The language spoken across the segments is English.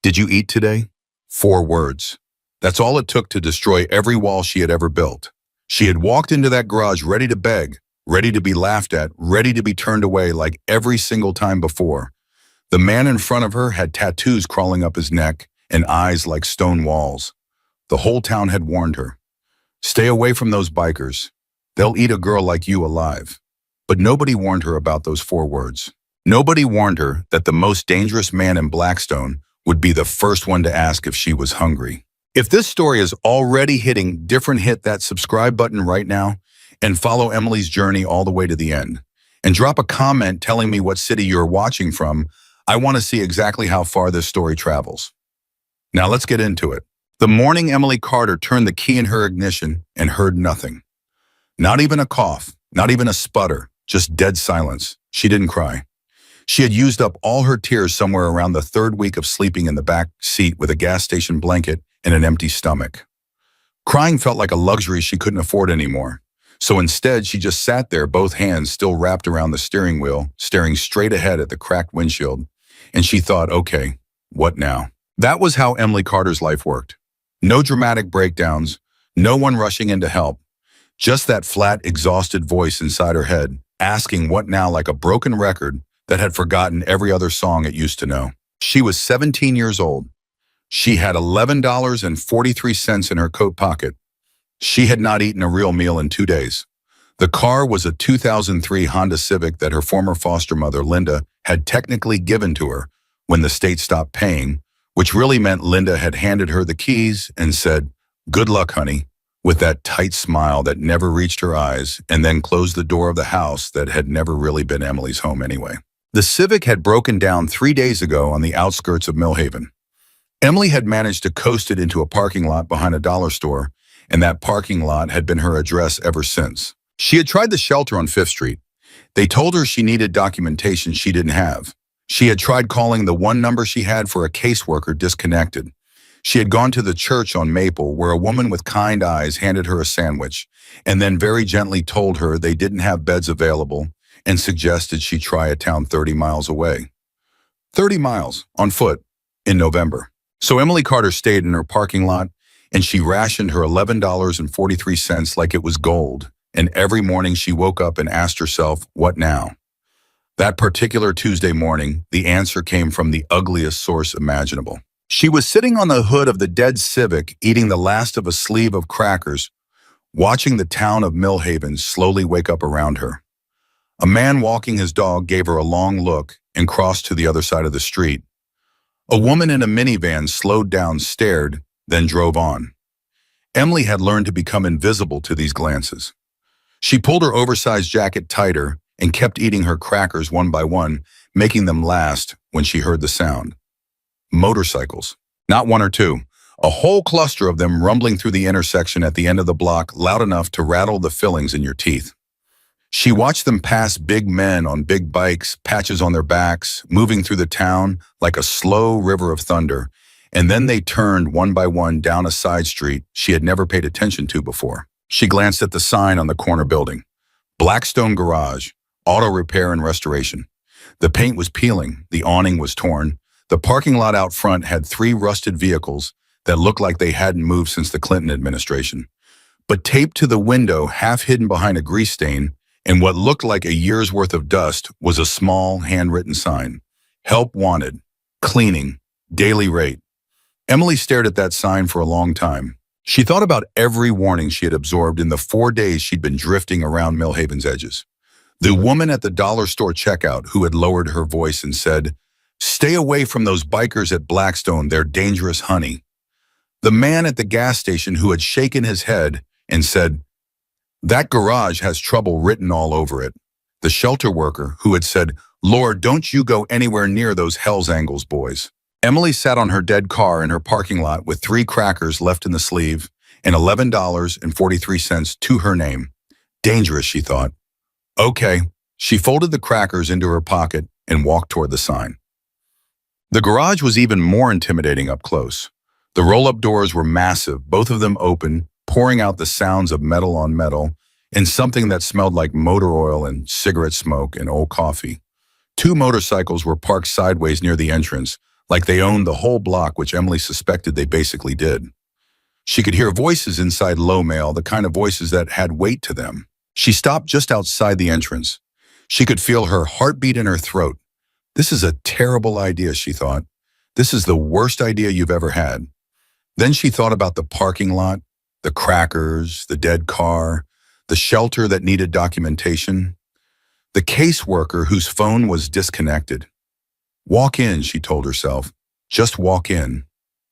Did you eat today? 4 words. That's all it took to destroy every wall she had ever built. She had walked into that garage ready to beg, ready to be laughed at, ready to be turned away like every single time before. The man in front of her had tattoos crawling up his neck and eyes like stone walls. The whole town had warned her. Stay away from those bikers. They'll eat a girl like you alive. But nobody warned her about those 4 words. Nobody warned her that the most dangerous man in Blackstone would be the first one to ask if she was hungry. If this story is already hitting different, hit that subscribe button right now and follow Emily's journey all the way to the end. And drop a comment telling me what city you're watching from. I want to see exactly how far this story travels. Now let's get into it. The morning Emily Carter turned the key in her ignition and heard nothing. Not even a cough, not even a sputter, just dead silence. She didn't cry. She had used up all her tears somewhere around the 3rd week of sleeping in the back seat with a gas station blanket and an empty stomach. Crying felt like a luxury she couldn't afford anymore. So instead, she just sat there, both hands still wrapped around the steering wheel, staring straight ahead at the cracked windshield. And she thought, okay, what now? That was how Emily Carter's life worked. No dramatic breakdowns, no one rushing in to help. Just that flat, exhausted voice inside her head, asking what now like a broken record that had forgotten every other song it used to know. She was 17 years old. She had $11.43 in her coat pocket. She had not eaten a real meal in 2 days. The car was a 2003 Honda Civic that her former foster mother, Linda, had technically given to her when the state stopped paying, which really meant Linda had handed her the keys and said, "Good luck, honey," with that tight smile that never reached her eyes, and then closed the door of the house that had never really been Emily's home anyway. The Civic had broken down 3 days ago on the outskirts of Millhaven. Emily had managed to coast it into a parking lot behind a dollar store, and that parking lot had been her address ever since. She had tried the shelter on 5th Street. They told her she needed documentation she didn't have. She had tried calling the one number she had for a caseworker disconnected. She had gone to the church on Maple, where a woman with kind eyes handed her a sandwich, and then very gently told her they didn't have beds available and suggested she try a town 30 miles away. 30 miles, on foot, in November. So Emily Carter stayed in her parking lot, and she rationed her $11.43 like it was gold, and every morning she woke up and asked herself, what now? That particular Tuesday morning, the answer came from the ugliest source imaginable. She was sitting on the hood of the dead Civic, eating the last of a sleeve of crackers, watching the town of Millhaven slowly wake up around her. A man walking his dog gave her a long look and crossed to the other side of the street. A woman in a minivan slowed down, stared, then drove on. Emily had learned to become invisible to these glances. She pulled her oversized jacket tighter and kept eating her crackers one by one, making them last when she heard the sound. Motorcycles. Not one or two. A whole cluster of them rumbling through the intersection at the end of the block, loud enough to rattle the fillings in your teeth. She watched them pass big men on big bikes, patches on their backs, moving through the town like a slow river of thunder, and then they turned one by one down a side street she had never paid attention to before. She glanced at the sign on the corner building. Blackstone Garage, Auto Repair and Restoration. The paint was peeling, the awning was torn. The parking lot out front had 3 rusted vehicles that looked like they hadn't moved since the Clinton administration. But taped to the window, half hidden behind a grease stain, and what looked like a year's worth of dust, was a small, handwritten sign. Help wanted. Cleaning. Daily rate. Emily stared at that sign for a long time. She thought about every warning she had absorbed in the 4 days she'd been drifting around Millhaven's edges. The woman at the dollar store checkout who had lowered her voice and said, "Stay away from those bikers at Blackstone, they're dangerous, honey." The man at the gas station who had shaken his head and said, "That garage has trouble written all over it." The shelter worker who had said, "Lord, don't you go anywhere near those Hell's Angels boys." Emily sat on her dead car in her parking lot with 3 crackers left in the sleeve and $11.43 to her name. Dangerous, she thought. Okay. She folded the crackers into her pocket and walked toward the sign. The garage was even more intimidating up close. The roll-up doors were massive, both of them open, pouring out the sounds of metal on metal, and something that smelled like motor oil and cigarette smoke and old coffee. 2 motorcycles were parked sideways near the entrance, like they owned the whole block, which Emily suspected they basically did. She could hear voices inside low mail, the kind of voices that had weight to them. She stopped just outside the entrance. She could feel her heartbeat in her throat. This is a terrible idea, she thought. This is the worst idea you've ever had. Then she thought about the parking lot, the crackers, the dead car, the shelter that needed documentation, the caseworker whose phone was disconnected. Walk in, she told herself. Just walk in.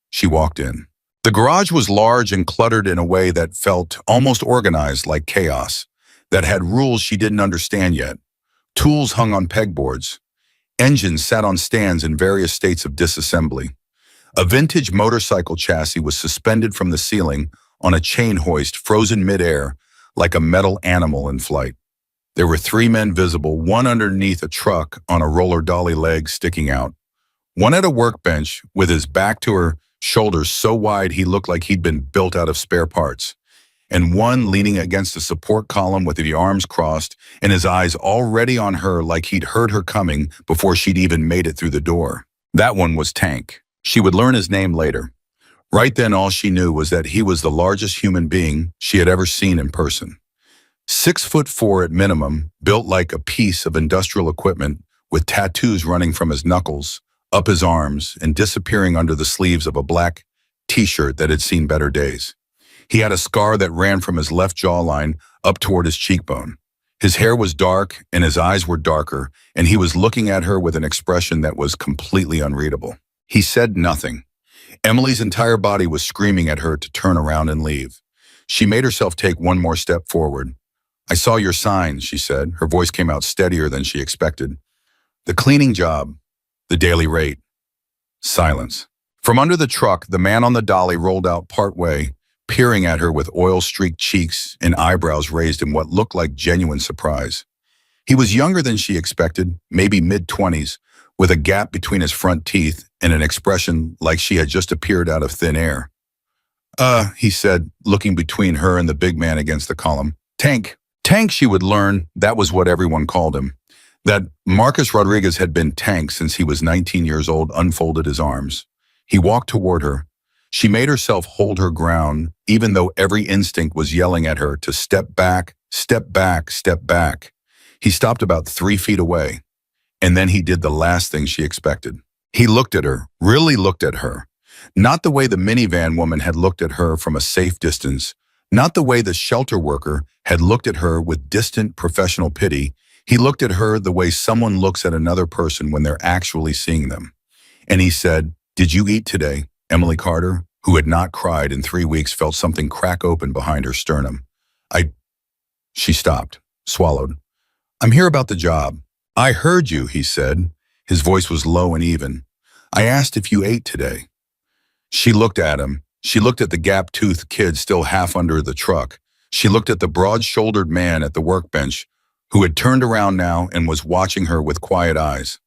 She walked in. The garage was large and cluttered in a way that felt almost organized, like chaos, that had rules she didn't understand yet. Tools hung on pegboards. Engines sat on stands in various states of disassembly. A vintage motorcycle chassis was suspended from the ceiling on a chain hoist frozen midair like a metal animal in flight. There were 3 men visible, one underneath a truck on a roller dolly leg sticking out. One at a workbench with his back to her shoulders so wide he looked like he'd been built out of spare parts, and one leaning against a support column with the arms crossed and his eyes already on her like he'd heard her coming before she'd even made it through the door. That one was Tank. She would learn his name later. Right then, all she knew was that he was the largest human being she had ever seen in person. 6'4" at minimum, built like a piece of industrial equipment with tattoos running from his knuckles, up his arms, and disappearing under the sleeves of a black t-shirt that had seen better days. He had a scar that ran from his left jawline up toward his cheekbone. His hair was dark and his eyes were darker, and he was looking at her with an expression that was completely unreadable. He said nothing. Emily's entire body was screaming at her to turn around and leave. She made herself take one more step forward. "I saw your sign," she said. Her voice came out steadier than she expected. "The cleaning job, the daily rate." Silence. From under the truck, the man on the dolly rolled out partway, peering at her with oil-streaked cheeks and eyebrows raised in what looked like genuine surprise. He was younger than she expected, maybe mid-20s, with a gap between his front teeth and an expression like she had just appeared out of thin air. He said, looking between her and the big man against the column. Tank. Tank, she would learn, that was what everyone called him. That Marcus Rodriguez had been Tank since he was 19 years old, unfolded his arms. He walked toward her. She made herself hold her ground, even though every instinct was yelling at her to step back, step back, step back. He stopped about 3 feet away, and then he did the last thing she expected. He looked at her, really looked at her. Not the way the minivan woman had looked at her from a safe distance, not the way the shelter worker had looked at her with distant professional pity. He looked at her the way someone looks at another person when they're actually seeing them. And he said, "Did you eat today?" Emily Carter, who had not cried in 3 weeks, felt something crack open behind her sternum. She stopped, swallowed. "I'm here about the job." "I heard you," he said. His voice was low and even. "I asked if you ate today." She looked at him. She looked at the gap-toothed kid still half under the truck. She looked at the broad-shouldered man at the workbench, who had turned around now and was watching her with quiet eyes.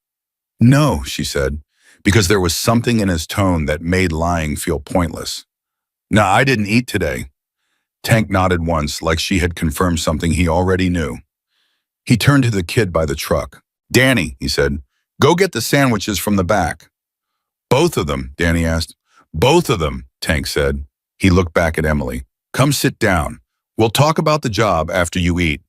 "No," she said, because there was something in his tone that made lying feel pointless. "No, I didn't eat today." Tank nodded once, like she had confirmed something he already knew. He turned to the kid by the truck. "Danny," he said, "go get the sandwiches from the back." "Both of them?" Danny asked. "Both of them," Tank said. He looked back at Emily. "Come sit down. We'll talk about the job after you eat."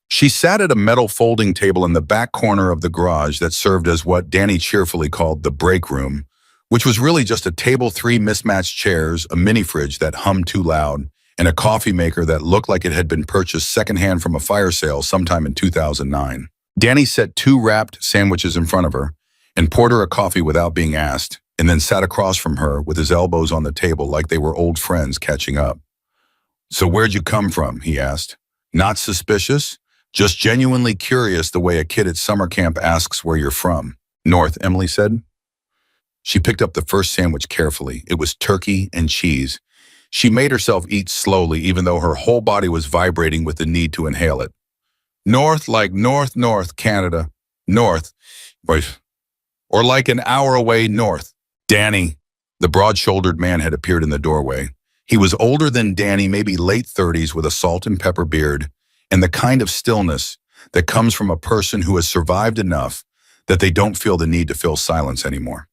She sat at a metal folding table in the back corner of the garage that served as what Danny cheerfully called the break room, which was really just a table, 3 mismatched chairs, a mini fridge that hummed too loud, and a coffee maker that looked like it had been purchased secondhand from a fire sale sometime in 2009. Danny set 2 wrapped sandwiches in front of her and poured her a coffee without being asked, and then sat across from her with his elbows on the table like they were old friends catching up. "So where'd you come from?" he asked. Not suspicious, just genuinely curious, the way a kid at summer camp asks where you're from. "North," Emily said. She picked up the first sandwich carefully. It was turkey and cheese. She made herself eat slowly, even though her whole body was vibrating with the need to inhale it. "North, like north, Canada. North, or like an hour away north." Danny, the broad-shouldered man, had appeared in the doorway. He was older than Danny, maybe late 30s, with a salt and pepper beard, and the kind of stillness that comes from a person who has survived enough that they don't feel the need to fill silence anymore.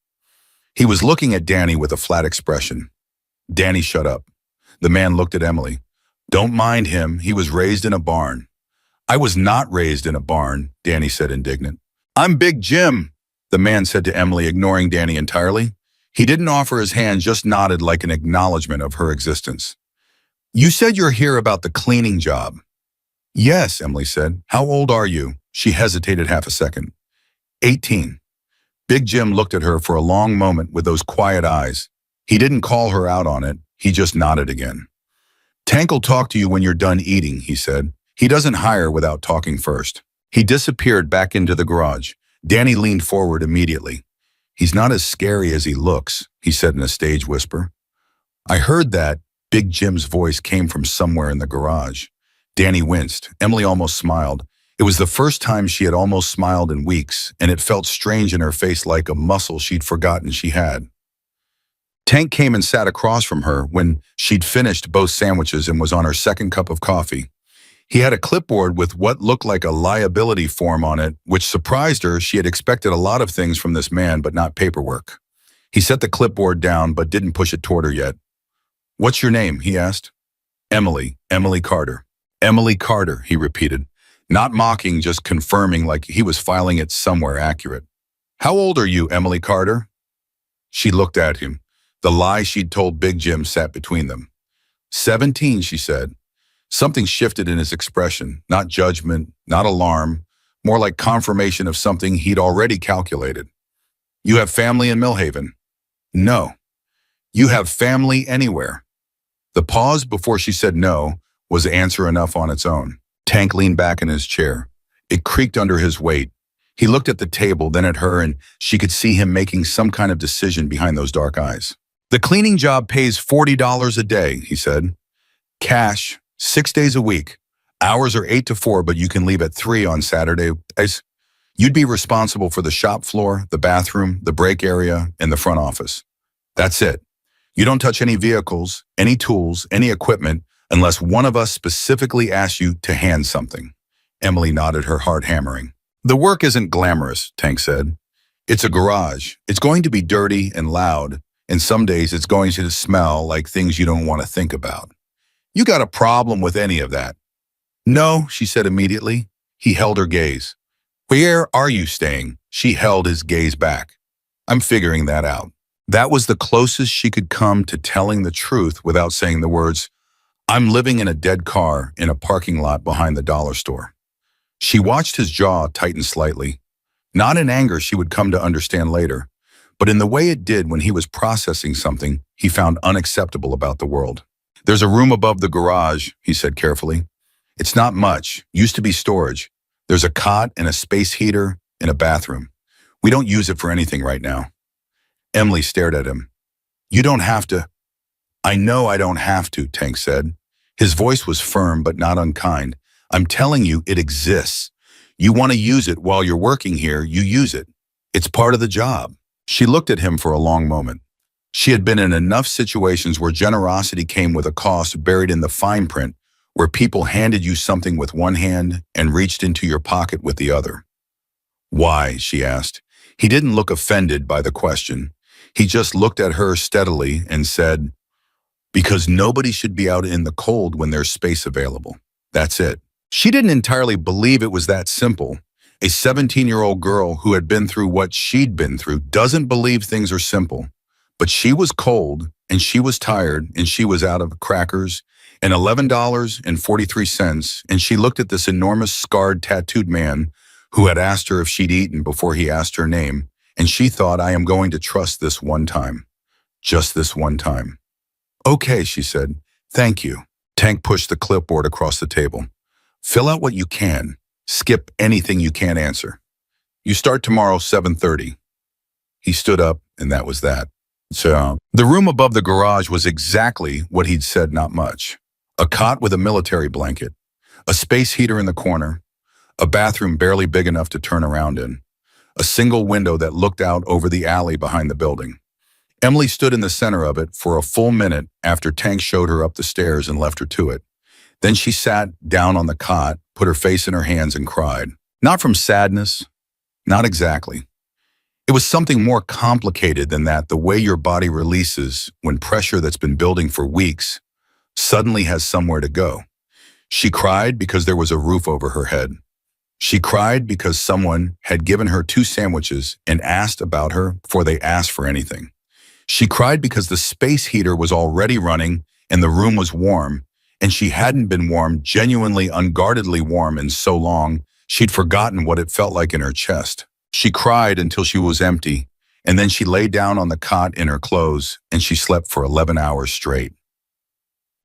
He was looking at Danny with a flat expression. Danny shut up. The man looked at Emily. Don't mind him, he was raised in a barn. I was not raised in a barn, Danny said indignant. I'm Big Jim, the man said to Emily, ignoring Danny entirely. He didn't offer his hand, just nodded like an acknowledgement of her existence. You said you're here about the cleaning job. Yes, Emily said. How old are you? She hesitated half a second. 18. Big Jim looked at her for a long moment with those quiet eyes. He didn't call her out on it, he just nodded again. Tank'll talk to you when you're done eating, he said. He doesn't hire without talking first. He disappeared back into the garage. Danny leaned forward immediately. He's not as scary as he looks, he said in a stage whisper. I heard that. Big Jim's voice came from somewhere in the garage. Danny winced. Emily almost smiled. It was the first time she had almost smiled in weeks, and it felt strange in her face, like a muscle she'd forgotten she had. Tank came and sat across from her when she'd finished both sandwiches and was on her second cup of coffee. He had a clipboard with what looked like a liability form on it, which surprised her. She had expected a lot of things from this man, but not paperwork. He set the clipboard down, but didn't push it toward her yet. What's your name? He asked. Emily Carter. Emily Carter, he repeated. Not mocking, just confirming, like he was filing it somewhere accurate. How old are you, Emily Carter? She looked at him. The lie she'd told Big Jim sat between them. 17, she said. Something shifted in his expression, not judgment, not alarm, more like confirmation of something he'd already calculated. You have family in Millhaven? No. You have family anywhere? The pause before she said no was answer enough on its own. Tank leaned back in his chair. It creaked under his weight. He looked at the table, then at her, and she could see him making some kind of decision behind those dark eyes. The cleaning job pays $40 a day, he said. Cash, 6 days a week. Hours are 8 to 4, but you can leave at 3 on Saturdays. You'd be responsible for the shop floor, the bathroom, the break area, and the front office. That's it. You don't touch any vehicles, any tools, any equipment, unless one of us specifically asks you to hand something. Emily nodded, her heart hammering. The work isn't glamorous, Tank said. It's a garage. It's going to be dirty and loud, and some days it's going to smell like things you don't want to think about. You got a problem with any of that? No, she said immediately. He held her gaze. Where are you staying? She held his gaze back. I'm figuring that out. That was the closest she could come to telling the truth without saying the words, I'm living in a dead car in a parking lot behind the dollar store. She watched his jaw tighten slightly. Not in anger she would come to understand later, but in the way it did when he was processing something he found unacceptable about the world. There's a room above the garage, he said carefully. It's not much, used to be storage. There's a cot and a space heater and a bathroom. We don't use it for anything right now. Emily stared at him. You don't have to. I know I don't have to, Tank said. His voice was firm but not unkind. I'm telling you, it exists. You want to use it while you're working here, you use it. It's part of the job. She looked at him for a long moment. She had been in enough situations where generosity came with a cost buried in the fine print, where people handed you something with one hand and reached into your pocket with the other. Why? She asked. He didn't look offended by the question. He just looked at her steadily and said, because nobody should be out in the cold when there's space available. That's it. She didn't entirely believe it was that simple. A 17-year-old girl who had been through what she'd been through doesn't believe things are simple. But she was cold, and she was tired, and she was out of crackers, and $11.43, and she looked at this enormous, scarred, tattooed man who had asked her if she'd eaten before he asked her name, and she thought, I am going to trust this one time. Just this one time. Okay, she said. Thank you. Tank pushed the clipboard across the table. Fill out what you can. Skip anything you can't answer. You start tomorrow, 7:30. He stood up, and that was that. So, the room above the garage was exactly what he'd said, not much. A cot with a military blanket, a space heater in the corner, a bathroom barely big enough to turn around in, a single window that looked out over the alley behind the building. Emily stood in the center of it for a full minute after Tank showed her up the stairs and left her to it. Then she sat down on the cot, put her face in her hands and cried. Not from sadness, not exactly. It was something more complicated than that, the way your body releases when pressure that's been building for weeks suddenly has somewhere to go. She cried because there was a roof over her head. She cried because someone had given her 2 sandwiches and asked about her before they asked for anything. She cried because the space heater was already running and the room was warm, and she hadn't been warm, genuinely, unguardedly warm in so long, she'd forgotten what it felt like in her chest. She cried until she was empty, and then she lay down on the cot in her clothes, and she slept for 11 hours straight.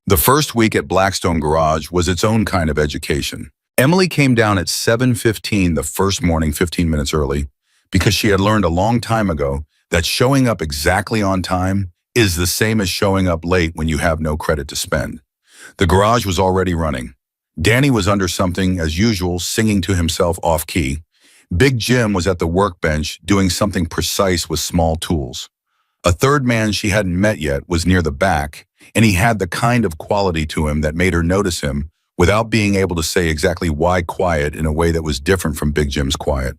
The first week at Blackstone Garage was its own kind of education. Emily came down at 7:15 the first morning, 15 minutes early, because she had learned a long time ago that showing up exactly on time is the same as showing up late when you have no credit to spend. The garage was already running. Danny was under something, as usual, singing to himself off-key. Big Jim was at the workbench doing something precise with small tools. A third man she hadn't met yet was near the back, and he had the kind of quality to him that made her notice him without being able to say exactly why quiet in a way that was different from Big Jim's quiet.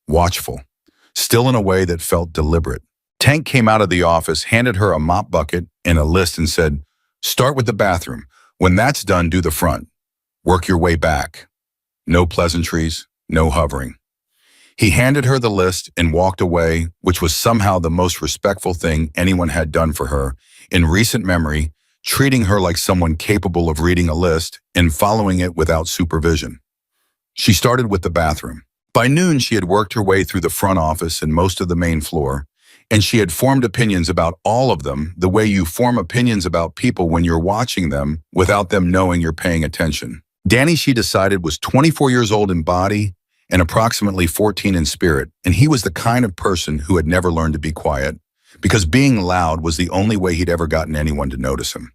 Watchful. Still in a way that felt deliberate. Tank came out of the office, handed her a mop bucket and a list and said, "Start with the bathroom. When that's done, do the front. Work your way back. No pleasantries, no hovering." He handed her the list and walked away, which was somehow the most respectful thing anyone had done for her in recent memory, treating her like someone capable of reading a list and following it without supervision. She started with the bathroom. By noon, she had worked her way through the front office and most of the main floor, and she had formed opinions about all of them the way you form opinions about people when you're watching them without them knowing you're paying attention. Danny, she decided, was 24 years old in body and approximately 14 in spirit, and he was the kind of person who had never learned to be quiet, because being loud was the only way he'd ever gotten anyone to notice him.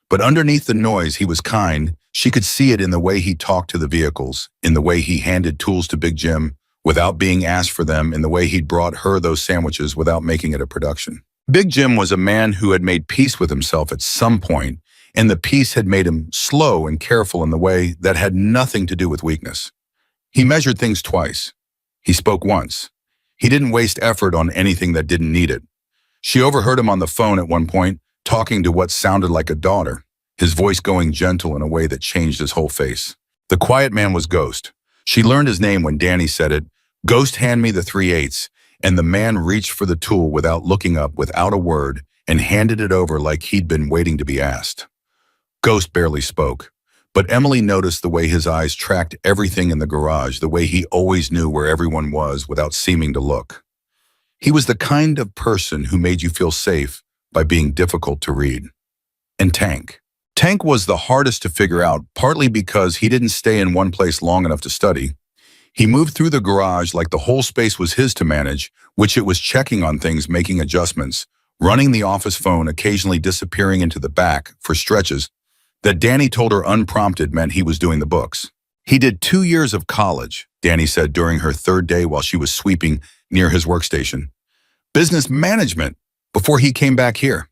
But underneath the noise, he was kind. She could see it in the way he talked to the vehicles, in the way he handed tools to Big Jim without being asked for them, in the way he'd brought her those sandwiches without making it a production. Big Jim was a man who had made peace with himself at some point, and the peace had made him slow and careful in the way that had nothing to do with weakness. He measured things twice. He spoke once. He didn't waste effort on anything that didn't need it. She overheard him on the phone at one point, talking to what sounded like a daughter, his voice going gentle in a way that changed his whole face. The quiet man was Ghost. She learned his name when Danny said it. "Ghost, hand me the 3/8", and the man reached for the tool without looking up, without a word, and handed it over like he'd been waiting to be asked. Ghost barely spoke, but Emily noticed the way his eyes tracked everything in the garage, the way he always knew where everyone was without seeming to look. He was the kind of person who made you feel safe by being difficult to read. And Tank. Tank was the hardest to figure out, partly because he didn't stay in one place long enough to study. He moved through the garage like the whole space was his to manage, which it was checking on things, making adjustments, running the office phone, occasionally disappearing into the back for stretches that Danny told her unprompted meant he was doing the books. He did 2 years of college, Danny said during her third day while she was sweeping near his workstation. Business management, before he came back here.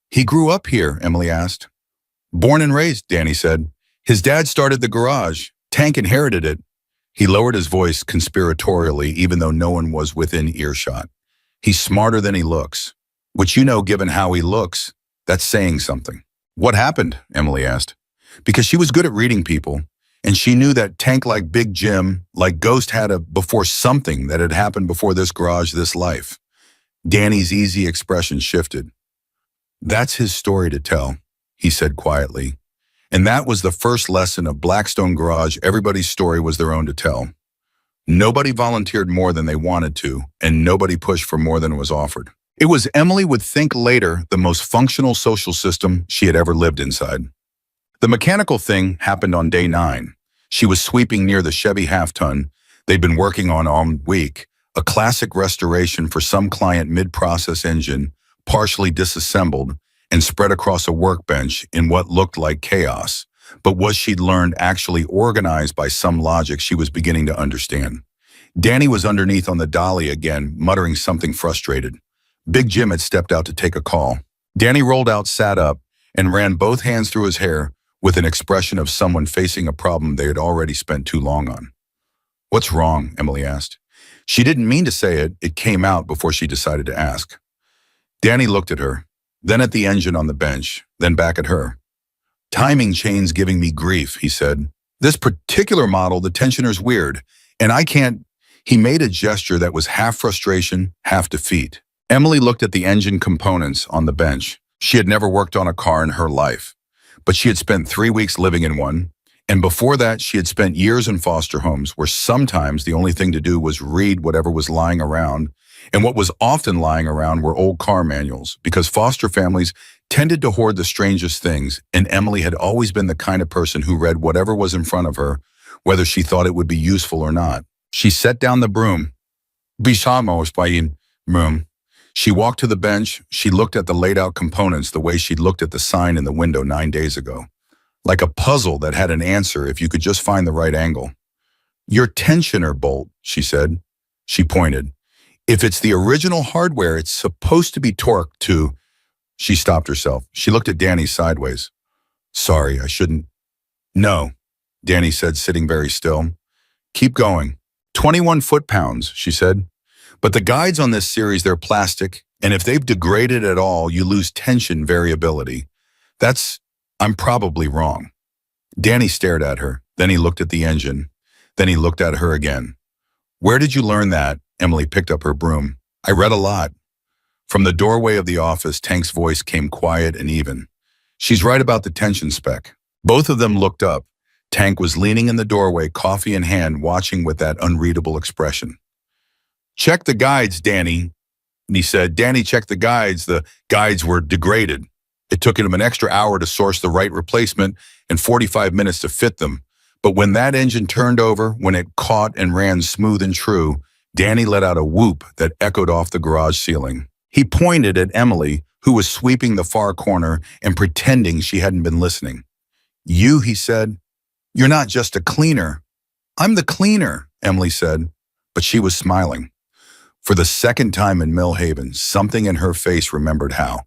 He grew up here, Emily asked. Born and raised, Danny said. His dad started the garage. Tank inherited it. He lowered his voice conspiratorially, even though no one was within earshot. He's smarter than he looks, which, given how he looks, that's saying something. What happened? Emily asked. Because she was good at reading people, and she knew that Tank, like Big Jim, like Ghost, had a before something that had happened before this garage, this life. Danny's easy expression shifted. That's his story to tell, he said quietly. And that was the first lesson of Blackstone Garage. Everybody's story was their own to tell. Nobody volunteered more than they wanted to, and nobody pushed for more than was offered. It was, Emily would think later, the most functional social system she had ever lived inside. The mechanical thing happened on day 9. She was sweeping near the Chevy half-ton they'd been working on all week, a classic restoration for some client mid-process engine, partially disassembled and spread across a workbench in what looked like chaos, but what she'd learned actually organized by some logic she was beginning to understand. Danny was underneath on the dolly again, muttering something frustrated. Big Jim had stepped out to take a call. Danny rolled out, sat up, and ran both hands through his hair with an expression of someone facing a problem they had already spent too long on. What's wrong? Emily asked. She didn't mean to say it. It came out before she decided to ask. Danny looked at her, then at the engine on the bench, then back at her. Timing chain's giving me grief, he said. This particular model, the tensioner's weird, and I can't. He made a gesture that was half frustration, half defeat. Emily looked at the engine components on the bench. She had never worked on a car in her life, but she had spent 3 weeks living in one, and before that she had spent years in foster homes where sometimes the only thing to do was read whatever was lying around, and what was often lying around were old car manuals, because foster families tended to hoard the strangest things, and Emily had always been the kind of person who read whatever was in front of her, whether she thought it would be useful or not. She set down the broom. Bisamos by broom. She walked to the bench. She looked at the laid-out components the way she'd looked at the sign in the window 9 days ago. Like a puzzle that had an answer if you could just find the right angle. Your tensioner bolt, she said. She pointed. If it's the original hardware, it's supposed to be torqued to... She stopped herself. She looked at Danny sideways. Sorry, I shouldn't... No, Danny said, sitting very still. Keep going. 21 foot-pounds, she said. But the guides on this series, they're plastic, and if they've degraded at all, you lose tension variability. I'm probably wrong. Danny stared at her, then he looked at the engine, then he looked at her again. Where did you learn that? Emily picked up her broom. I read a lot. From the doorway of the office, Tank's voice came quiet and even. She's right about the tension spec. Both of them looked up. Tank was leaning in the doorway, coffee in hand, watching with that unreadable expression. Check the guides, Danny. And he said, Danny checked the guides. The guides were degraded. It took him an extra hour to source the right replacement and 45 minutes to fit them. But when that engine turned over, when it caught and ran smooth and true, Danny let out a whoop that echoed off the garage ceiling. He pointed at Emily, who was sweeping the far corner and pretending she hadn't been listening. You, he said, you're not just a cleaner. I'm the cleaner, Emily said, but she was smiling. For the second time in Mill Haven, something in her face remembered how.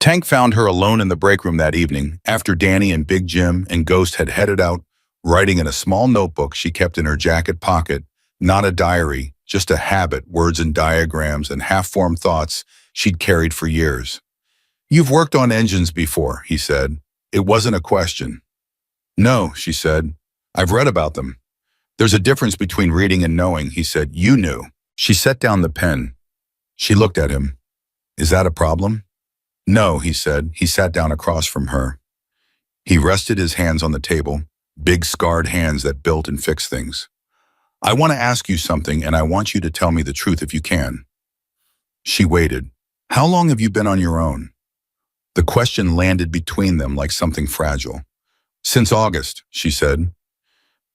Tank found her alone in the break room that evening after Danny and Big Jim and Ghost had headed out, writing in a small notebook she kept in her jacket pocket, not a diary, just a habit, words and diagrams and half-formed thoughts she'd carried for years. You've worked on engines before, he said. It wasn't a question. No, she said. I've read about them. There's a difference between reading and knowing, he said. You knew. She set down the pen. She looked at him. Is that a problem? No, he said. He sat down across from her. He rested his hands on the table, big scarred hands that built and fixed things. I want to ask you something, and I want you to tell me the truth if you can. She waited. How long have you been on your own? The question landed between them like something fragile. Since August, she said.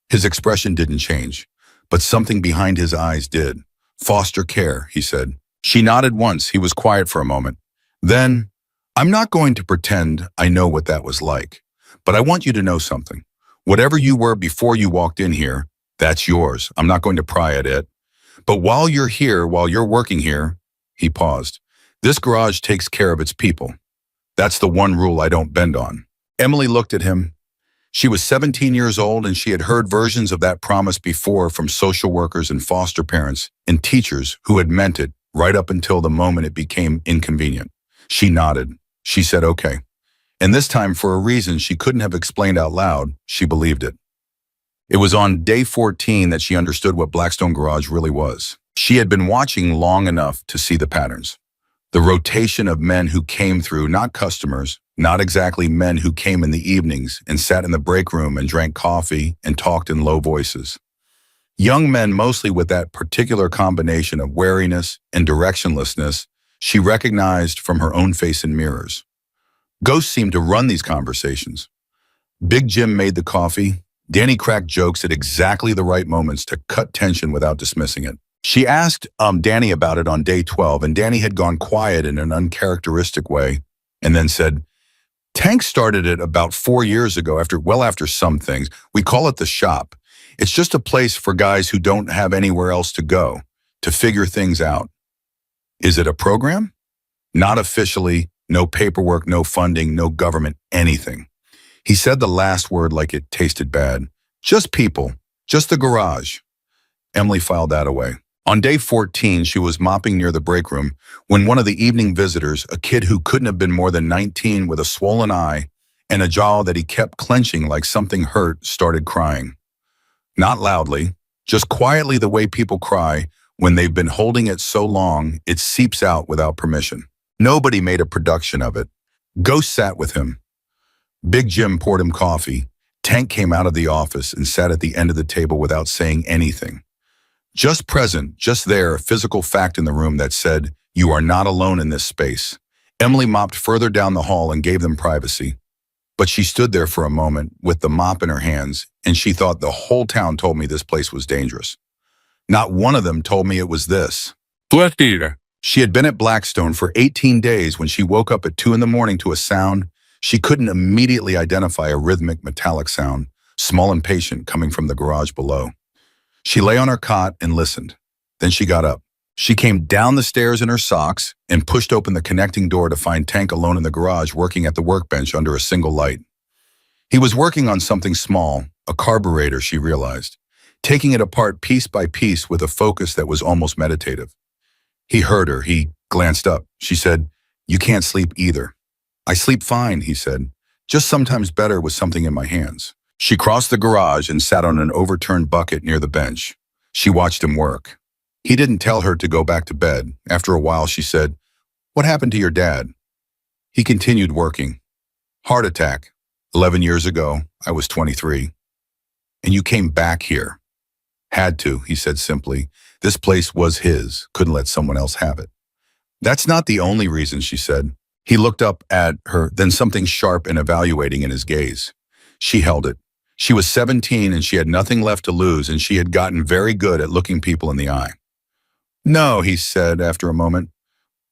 His expression didn't change, but something behind his eyes did. Foster care, he said. She nodded once. He was quiet for a moment. Then, I'm not going to pretend I know what that was like, but I want you to know something. Whatever you were before you walked in here, that's yours. I'm not going to pry at it. But while you're here, while you're working here, he paused. This garage takes care of its people. That's the one rule I don't bend on. Emily looked at him. She was 17 years old and she had heard versions of that promise before from social workers and foster parents and teachers who had meant it right up until the moment it became inconvenient. She nodded. She said, okay. And this time, for a reason she couldn't have explained out loud, she believed it. It was on day 14 that she understood what Blackstone Garage really was. She had been watching long enough to see the patterns. The rotation of men who came through, not customers, not exactly men who came in the evenings and sat in the break room and drank coffee and talked in low voices. Young men mostly with that particular combination of wariness and directionlessness she recognized from her own face in mirrors. Ghosts seemed to run these conversations. Big Jim made the coffee. Danny cracked jokes at exactly the right moments to cut tension without dismissing it. She asked Danny about it on day 12, and Danny had gone quiet in an uncharacteristic way, and then said, Tank started it about 4 years ago after some things. We call it the shop. It's just a place for guys who don't have anywhere else to go, to figure things out. Is it a program? Not officially, no paperwork, no funding, no government, anything. He said the last word like it tasted bad. Just people, just the garage. Emily filed that away. On day 14, she was mopping near the break room when one of the evening visitors, a kid who couldn't have been more than 19 with a swollen eye and a jaw that he kept clenching like something hurt, started crying. Not loudly, just quietly the way people cry when they've been holding it so long it seeps out without permission. Nobody made a production of it. Ghost sat with him. Big Jim poured him coffee. Tank came out of the office and sat at the end of the table without saying anything. Just present, just there, a physical fact in the room that said, "You are not alone in this space." Emily mopped further down the hall and gave them privacy. But she stood there for a moment with the mop in her hands, and she thought, the whole town told me this place was dangerous. Not one of them told me it was this. She had been at Blackstone for 18 days when she woke up at 2 in the morning to a sound. She couldn't immediately identify a rhythmic metallic sound, small and patient, coming from the garage below. She lay on her cot and listened. Then she got up. She came down the stairs in her socks and pushed open the connecting door to find Tank alone in the garage working at the workbench under a single light. He was working on something small, a carburetor, she realized, taking it apart piece by piece with a focus that was almost meditative. He heard her. He glanced up. She said, "You can't sleep either." "I sleep fine," he said, "just sometimes better with something in my hands." She crossed the garage and sat on an overturned bucket near the bench. She watched him work. He didn't tell her to go back to bed. After a while, she said, "What happened to your dad?" He continued working. "Heart attack. 11 years ago, I was 23. "And you came back here?" "Had to," he said simply. This place was his, couldn't let someone else have it. "That's not the only reason," she said. He looked up at her, then something sharp and evaluating in his gaze. She held it. She was 17 and she had nothing left to lose, and she had gotten very good at looking people in the eye. "No," he said after a moment.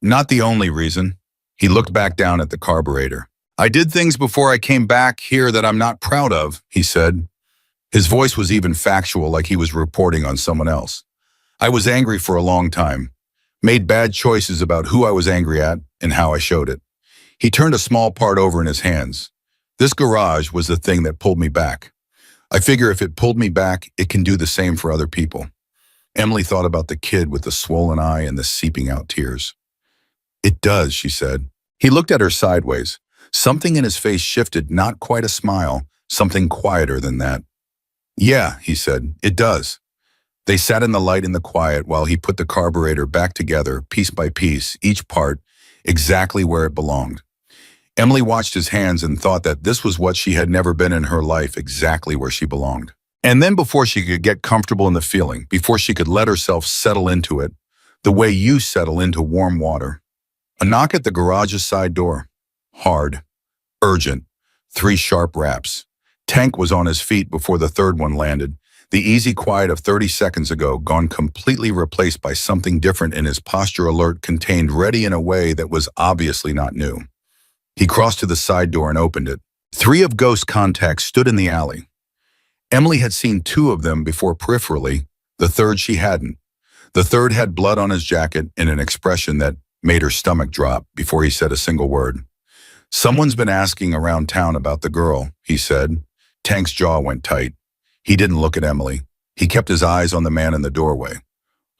"Not the only reason." He looked back down at the carburetor. "I did things before I came back here that I'm not proud of," he said. His voice was even factual, like he was reporting on someone else. "I was angry for a long time. Made bad choices about who I was angry at and how I showed it." He turned a small part over in his hands. "This garage was the thing that pulled me back. I figure if it pulled me back, it can do the same for other people." Emily thought about the kid with the swollen eye and the seeping out tears. "It does," she said. He looked at her sideways. Something in his face shifted, not quite a smile, something quieter than that. "Yeah," he said, "it does." They sat in the light in the quiet while he put the carburetor back together, piece by piece, each part exactly where it belonged. Emily watched his hands and thought that this was what she had never been in her life, exactly where she belonged. And then before she could get comfortable in the feeling, before she could let herself settle into it, the way you settle into warm water, a knock at the garage's side door. Hard, urgent, 3 sharp raps. Tank was on his feet before the third one landed. The easy quiet of 30 seconds ago gone completely replaced by something different in his posture, alert, contained, ready in a way that was obviously not new. He crossed to the side door and opened it. 3 of Ghost's contacts stood in the alley. Emily had seen 2 of them before peripherally, the third she hadn't. The third had blood on his jacket and an expression that made her stomach drop before he said a single word. "Someone's been asking around town about the girl," he said. Tank's jaw went tight. He didn't look at Emily. He kept his eyes on the man in the doorway.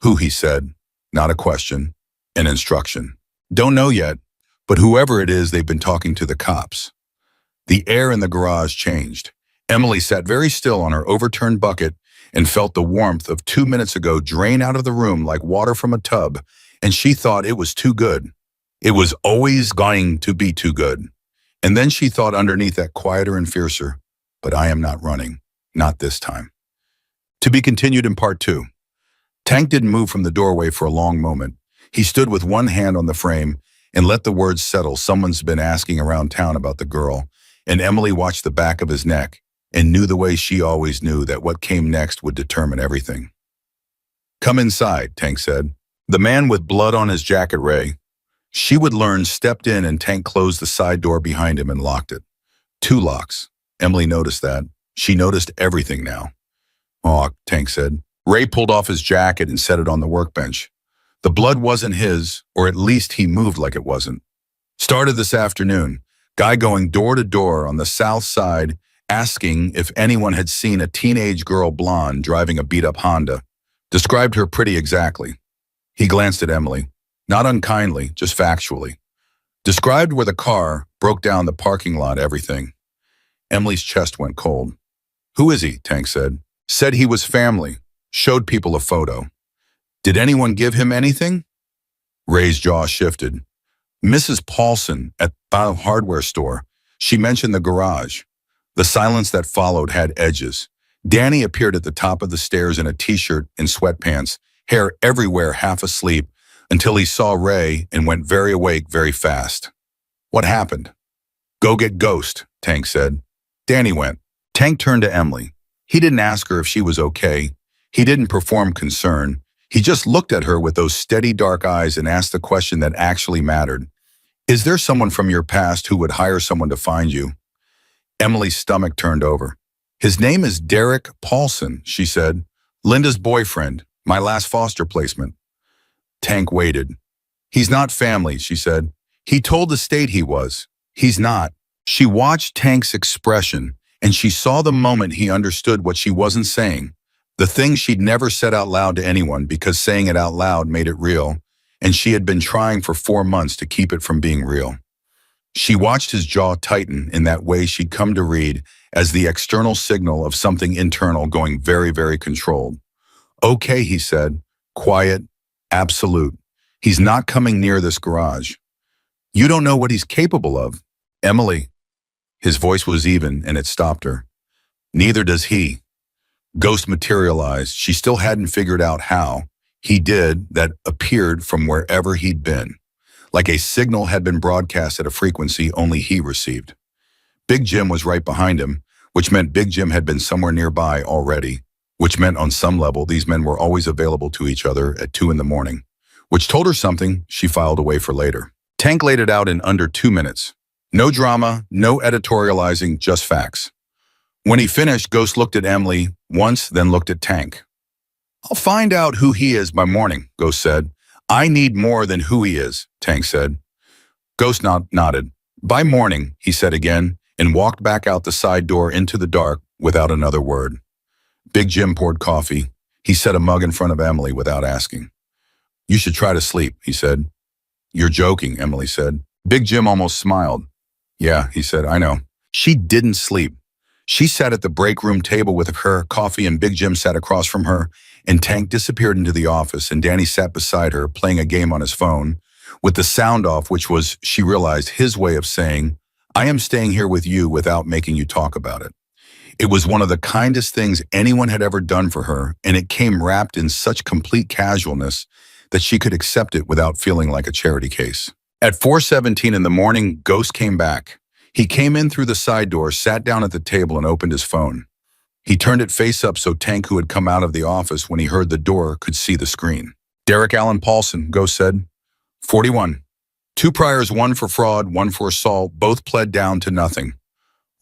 "Who?" he said. Not a question, an instruction. "Don't know yet. But whoever it is, they've been talking to the cops." The air in the garage changed. Emily sat very still on her overturned bucket and felt the warmth of 2 minutes ago drain out of the room like water from a tub, and she thought it was too good. It was always going to be too good. And then she thought underneath that quieter and fiercer, "But I am not running. Not this time." To be continued in part 2. Tank didn't move from the doorway for a long moment. He stood with one hand on the frame and let the words settle. "Someone's been asking around town about the girl." And Emily watched the back of his neck and knew the way she always knew that what came next would determine everything. "Come inside," Tank said. The man with blood on his jacket, Ray, she would learn, stepped in, and Tank closed the side door behind him and locked it. 2 locks. Emily noticed that. She noticed everything now. "Oh," Tank said. Ray pulled off his jacket and set it on the workbench. The blood wasn't his, or at least he moved like it wasn't. "Started this afternoon. Guy going door to door on the south side asking if anyone had seen a teenage girl, blonde, driving a beat-up Honda. Described her pretty exactly. He glanced at Emily. Not unkindly, just factually. Described where the car broke down the parking lot, everything. Emily's chest went cold. Who is he? Tank said. Said he was family. Showed people a photo. Did anyone give him anything? Ray's jaw shifted. Mrs. Paulson at the hardware store. She mentioned the garage. The silence that followed had edges. Danny appeared at the top of the stairs in a t-shirt and sweatpants, hair everywhere, half asleep, until he saw Ray and went very awake very fast. What happened? Go get Ghost, Tank said. Danny went. Tank turned to Emily. He didn't ask her if she was okay. He didn't perform concern. He just looked at her with those steady dark eyes and asked the question that actually mattered. Is there someone from your past who would hire someone to find you? Emily's stomach turned over. His name is Derek Paulson, she said. Linda's boyfriend, my last foster placement. Tank waited. He's not family, she said. He told the state he was. He's not. She watched Tank's expression, and she saw the moment he understood what she wasn't saying. The thing she'd never said out loud to anyone because saying it out loud made it real, and she had been trying for 4 months to keep it from being real. She watched his jaw tighten in that way she'd come to read as the external signal of something internal going very, very controlled. Okay, he said, quiet, absolute. He's not coming near this garage. You don't know what he's capable of. Emily. His voice was even, and it stopped her. Neither does he. Ghost materialized. She still hadn't figured out how. He did, that appeared from wherever he'd been. Like a signal had been broadcast at a frequency only he received. Big Jim was right behind him, which meant Big Jim had been somewhere nearby already, which meant on some level these men were always available to each other at 2 a.m, which told her something she filed away for later. Tank laid it out in under 2 minutes. No drama, no editorializing, just facts. When he finished, Ghost looked at Emily once, then looked at Tank. I'll find out who he is by morning, Ghost said. I need more than who he is, Tank said. Ghost nodded. By morning, he said again, and walked back out the side door into the dark without another word. Big Jim poured coffee. He set a mug in front of Emily without asking. You should try to sleep, he said. You're joking, Emily said. Big Jim almost smiled. Yeah, he said, I know. She didn't sleep. She sat at the break room table with her coffee, and Big Jim sat across from her, and Tank disappeared into the office, and Danny sat beside her playing a game on his phone with the sound off, which was, she realized, his way of saying, I am staying here with you without making you talk about it. It was one of the kindest things anyone had ever done for her, and it came wrapped in such complete casualness that she could accept it without feeling like a charity case. At 4:17 in the morning, Ghost came back. He came in through the side door, sat down at the table, and opened his phone. He turned it face up so Tank, who had come out of the office when he heard the door, could see the screen. Derek Allen Paulson, Ghost said. 41. 2 priors, 1 for fraud, 1 for assault, both pled down to nothing.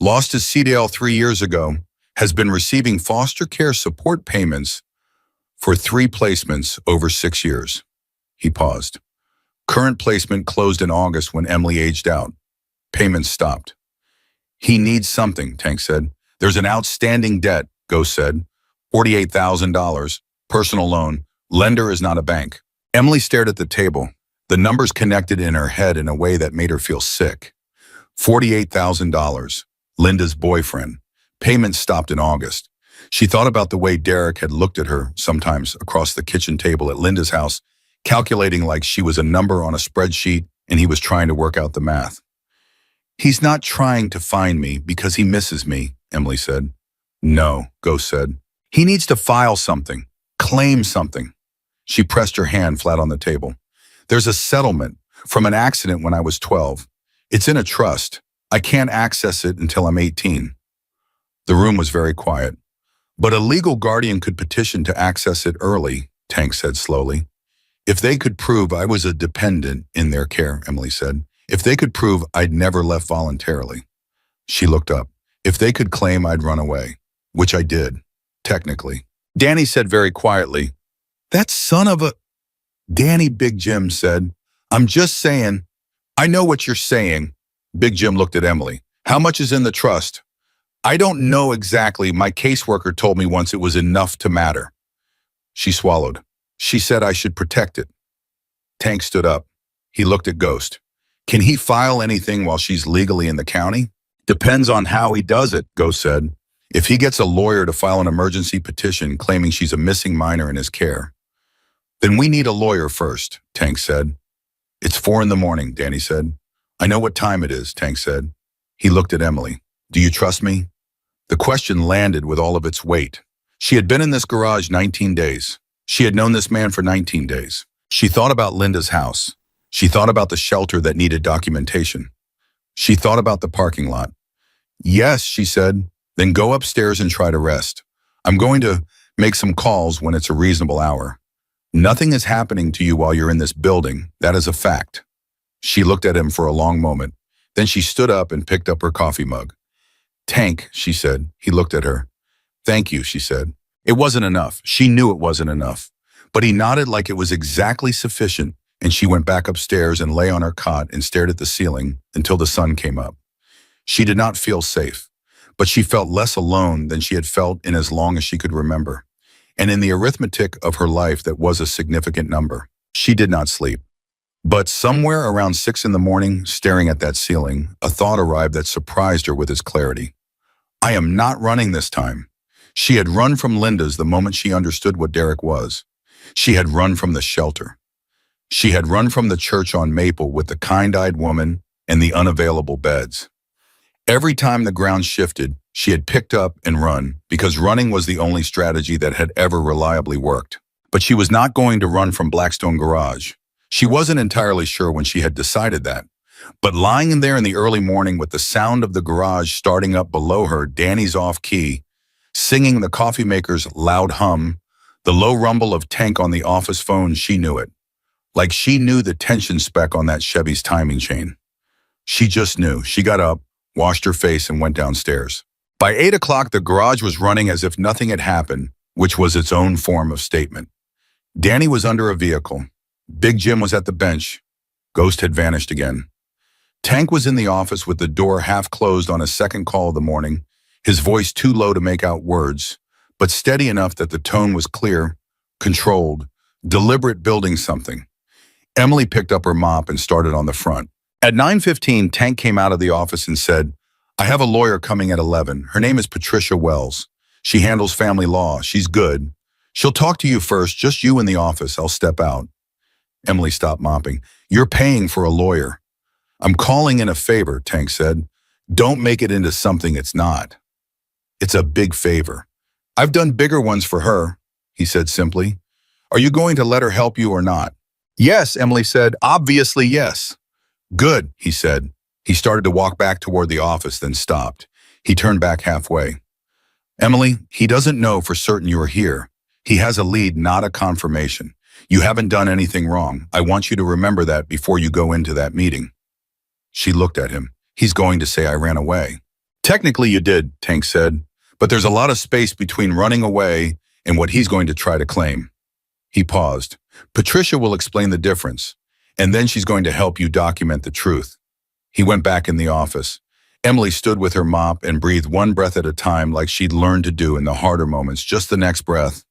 Lost his CDL 3 years ago, has been receiving foster care support payments for 3 placements over 6 years. He paused. Current placement closed in August when Emily aged out. Payments stopped. He needs something, Tank said. There's an outstanding debt, Ghost said. $48,000. Personal loan. Lender is not a bank. Emily stared at the table. The numbers connected in her head in a way that made her feel sick. $48,000. Linda's boyfriend. Payments stopped in August. She thought about the way Derek had looked at her sometimes across the kitchen table at Linda's house, calculating like she was a number on a spreadsheet and he was trying to work out the math. He's not trying to find me because he misses me, Emily said. No, Ghost said. He needs to file something, claim something. She pressed her hand flat on the table. There's a settlement from an accident when I was 12. It's in a trust. I can't access it until I'm 18. The room was very quiet. But a legal guardian could petition to access it early, Tank said slowly. If they could prove I was a dependent in their care, Emily said. If they could prove I'd never left voluntarily. She looked up. If they could claim I'd run away, which I did, technically. Danny said very quietly, that son of a... Danny, Big Jim said, I'm just saying, I know what you're saying. Big Jim looked at Emily. How much is in the trust? I don't know exactly. My caseworker told me once it was enough to matter. She swallowed. She said I should protect it. Tank stood up. He looked at Ghost. Can he file anything while she's legally in the county? Depends on how he does it, Ghost said. If he gets a lawyer to file an emergency petition claiming she's a missing minor in his care, then we need a lawyer first, Tank said. It's 4 in the morning, Danny said. I know what time it is, Tank said. He looked at Emily. Do you trust me? The question landed with all of its weight. She had been in this garage 19 days. She had known this man for 19 days. She thought about Linda's house. She thought about the shelter that needed documentation. She thought about the parking lot. Yes, she said, then go upstairs and try to rest. I'm going to make some calls when it's a reasonable hour. Nothing is happening to you while you're in this building. That is a fact. She looked at him for a long moment. Then she stood up and picked up her coffee mug. Tank, she said. He looked at her. Thank you, she said. It wasn't enough. She knew it wasn't enough. But he nodded like it was exactly sufficient, and she went back upstairs and lay on her cot and stared at the ceiling until the sun came up. She did not feel safe, but she felt less alone than she had felt in as long as she could remember. And in the arithmetic of her life that was a significant number. She did not sleep. But somewhere around 6 in the morning, staring at that ceiling, a thought arrived that surprised her with its clarity. I am not running this time. She had run from Linda's the moment she understood what Derek was. She had run from the shelter. She had run from the church on Maple with the kind-eyed woman and the unavailable beds. Every time the ground shifted, she had picked up and run because running was the only strategy that had ever reliably worked. But she was not going to run from Blackstone Garage. She wasn't entirely sure when she had decided that. But lying in there in the early morning with the sound of the garage starting up below her, Danny's off key, singing the coffee maker's loud hum, the low rumble of Tank on the office phone, she knew it. Like she knew the tension spec on that Chevy's timing chain. She just knew. She got up, washed her face, and went downstairs. By 8 o'clock, the garage was running as if nothing had happened, which was its own form of statement. Danny was under a vehicle. Big Jim was at the bench. Ghost had vanished again. Tank was in the office with the door half closed on a second call of the morning, his voice too low to make out words, but steady enough that the tone was clear, controlled, deliberate, building something. Emily picked up her mop and started on the front. At 9:15, Tank came out of the office and said, I have a lawyer coming at 11. Her name is Patricia Wells. She handles family law. She's good. She'll talk to you first, just you in the office. I'll step out. Emily stopped mopping. You're paying for a lawyer. I'm calling in a favor, Tank said. Don't make it into something it's not. It's a big favor. I've done bigger ones for her, he said simply. Are you going to let her help you or not? Yes, Emily said. Obviously, yes. Good, he said. He started to walk back toward the office, then stopped. He turned back halfway. Emily, he doesn't know for certain you're here. He has a lead, not a confirmation. You haven't done anything wrong. I want you to remember that before you go into that meeting. She looked at him. He's going to say I ran away. Technically you did, Tank said, but there's a lot of space between running away and what he's going to try to claim. He paused. Patricia will explain the difference, and then she's going to help you document the truth. He went back in the office. Emily stood with her mop and breathed one breath at a time like she'd learned to do in the harder moments. Just the next breath.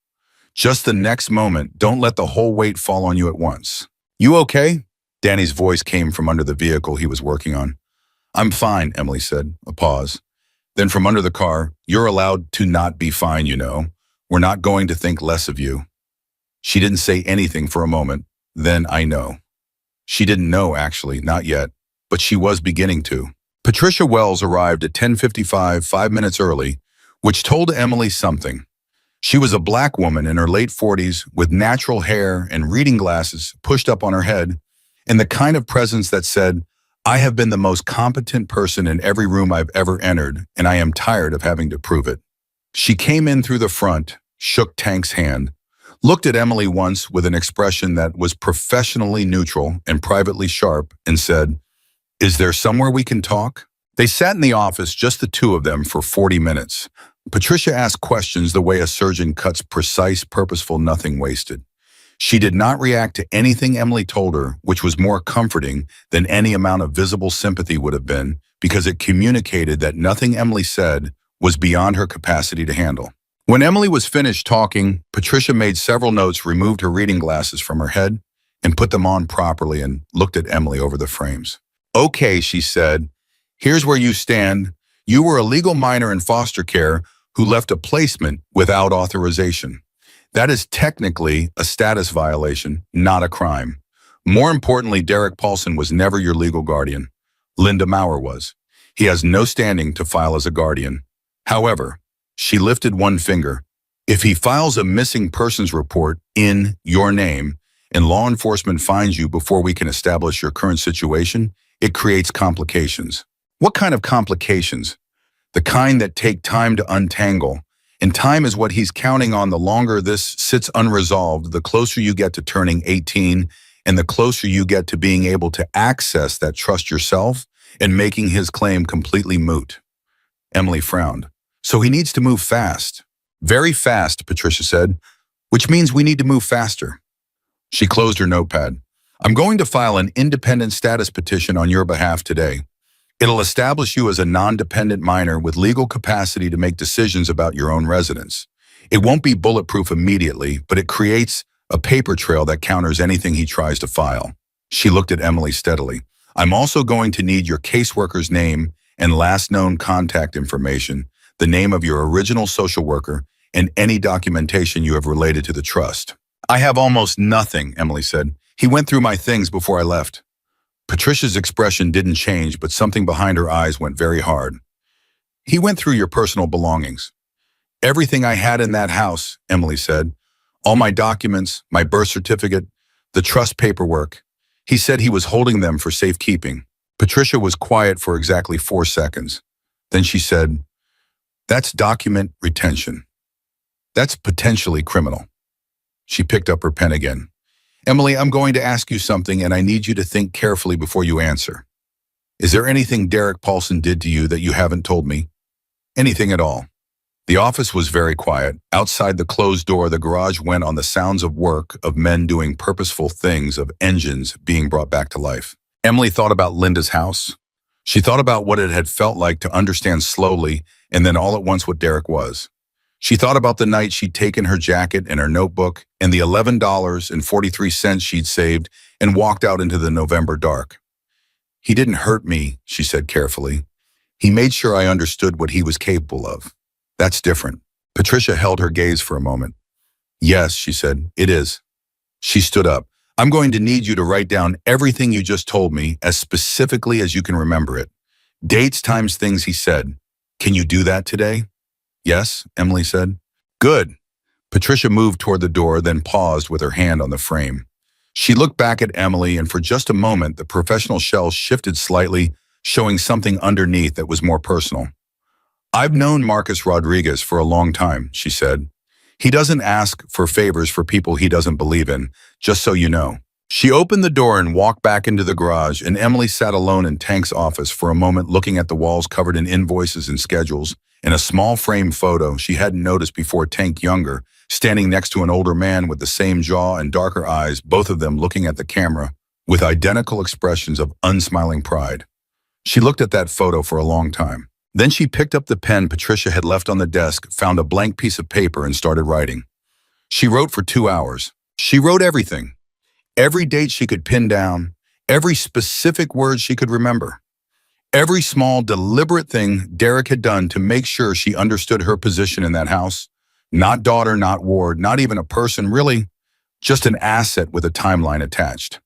Just the next moment. Don't let the whole weight fall on you at once. You okay? Danny's voice came from under the vehicle he was working on. I'm fine, Emily said. A pause. Then from under the car, you're allowed to not be fine, you know. We're not going to think less of you. She didn't say anything for a moment. Then I know. She didn't know, actually, not yet, but she was beginning to. Patricia Wells arrived at 10:55, 5 minutes early, which told Emily something. She was a black woman in her late 40s with natural hair and reading glasses pushed up on her head, and the kind of presence that said, I have been the most competent person in every room I've ever entered, and I am tired of having to prove it. She came in through the front, shook Tank's hand, looked at Emily once with an expression that was professionally neutral and privately sharp, and said, Is there somewhere we can talk? They sat in the office, just the two of them, for 40 minutes. Patricia asked questions the way a surgeon cuts precise, purposeful, nothing wasted. She did not react to anything Emily told her, which was more comforting than any amount of visible sympathy would have been, because it communicated that nothing Emily said was beyond her capacity to handle. When Emily was finished talking, Patricia made several notes, removed her reading glasses from her head, and put them on properly and looked at Emily over the frames. Okay, she said, here's where you stand. You were a legal minor in foster care who left a placement without authorization. That is technically a status violation, not a crime. More importantly, Derek Paulson was never your legal guardian. Linda Maurer was. He has no standing to file as a guardian. However, she lifted one finger. If he files a missing persons report in your name and law enforcement finds you before we can establish your current situation, it creates complications. What kind of complications? The kind that take time to untangle. And time is what he's counting on. The longer this sits unresolved, the closer you get to turning 18 and the closer you get to being able to access that trust yourself and making his claim completely moot. Emily frowned. So he needs to move fast. Very fast, Patricia said, which means we need to move faster. She closed her notepad. I'm going to file an independent status petition on your behalf today. It'll establish you as a non-dependent minor with legal capacity to make decisions about your own residence. It won't be bulletproof immediately, but it creates a paper trail that counters anything he tries to file. She looked at Emily steadily. I'm also going to need your caseworker's name and last known contact information, the name of your original social worker, and any documentation you have related to the trust. I have almost nothing, Emily said. He went through my things before I left. Patricia's expression didn't change, but something behind her eyes went very hard. He went through your personal belongings. Everything I had in that house, Emily said. All my documents, my birth certificate, the trust paperwork. He said he was holding them for safekeeping. Patricia was quiet for exactly 4 seconds. Then she said, that's document retention. That's potentially criminal. She picked up her pen again. Emily, I'm going to ask you something and I need you to think carefully before you answer. Is there anything Derek Paulson did to you that you haven't told me? Anything at all? The office was very quiet. Outside the closed door, the garage went on the sounds of work, of men doing purposeful things, of engines being brought back to life. Emily thought about Linda's house. She thought about what it had felt like to understand slowly and then all at once what Derek was. She thought about the night she'd taken her jacket and her notebook and the $11.43 she'd saved and walked out into the November dark. He didn't hurt me, she said carefully. He made sure I understood what he was capable of. That's different. Patricia held her gaze for a moment. Yes, she said, it is. She stood up. I'm going to need you to write down everything you just told me as specifically as you can remember it. Dates times things he said. Can you do that today? Yes, Emily said. Good. Patricia moved toward the door, then paused with her hand on the frame. She looked back at Emily, and for just a moment, the professional shell shifted slightly, showing something underneath that was more personal. I've known Marcus Rodriguez for a long time, she said. He doesn't ask for favors for people he doesn't believe in, just so you know. She opened the door and walked back into the garage, and Emily sat alone in Tank's office for a moment, looking at the walls covered in invoices and schedules, and a small frame photo she hadn't noticed before. Tank younger, standing next to an older man with the same jaw and darker eyes, both of them looking at the camera with identical expressions of unsmiling pride. She looked at that photo for a long time. Then she picked up the pen Patricia had left on the desk, found a blank piece of paper, and started writing. She wrote for 2 hours. She wrote everything. Every date she could pin down, every specific word she could remember. Every small, deliberate thing Derek had done to make sure she understood her position in that house. Not daughter, not ward, not even a person, really, just an asset with a timeline attached.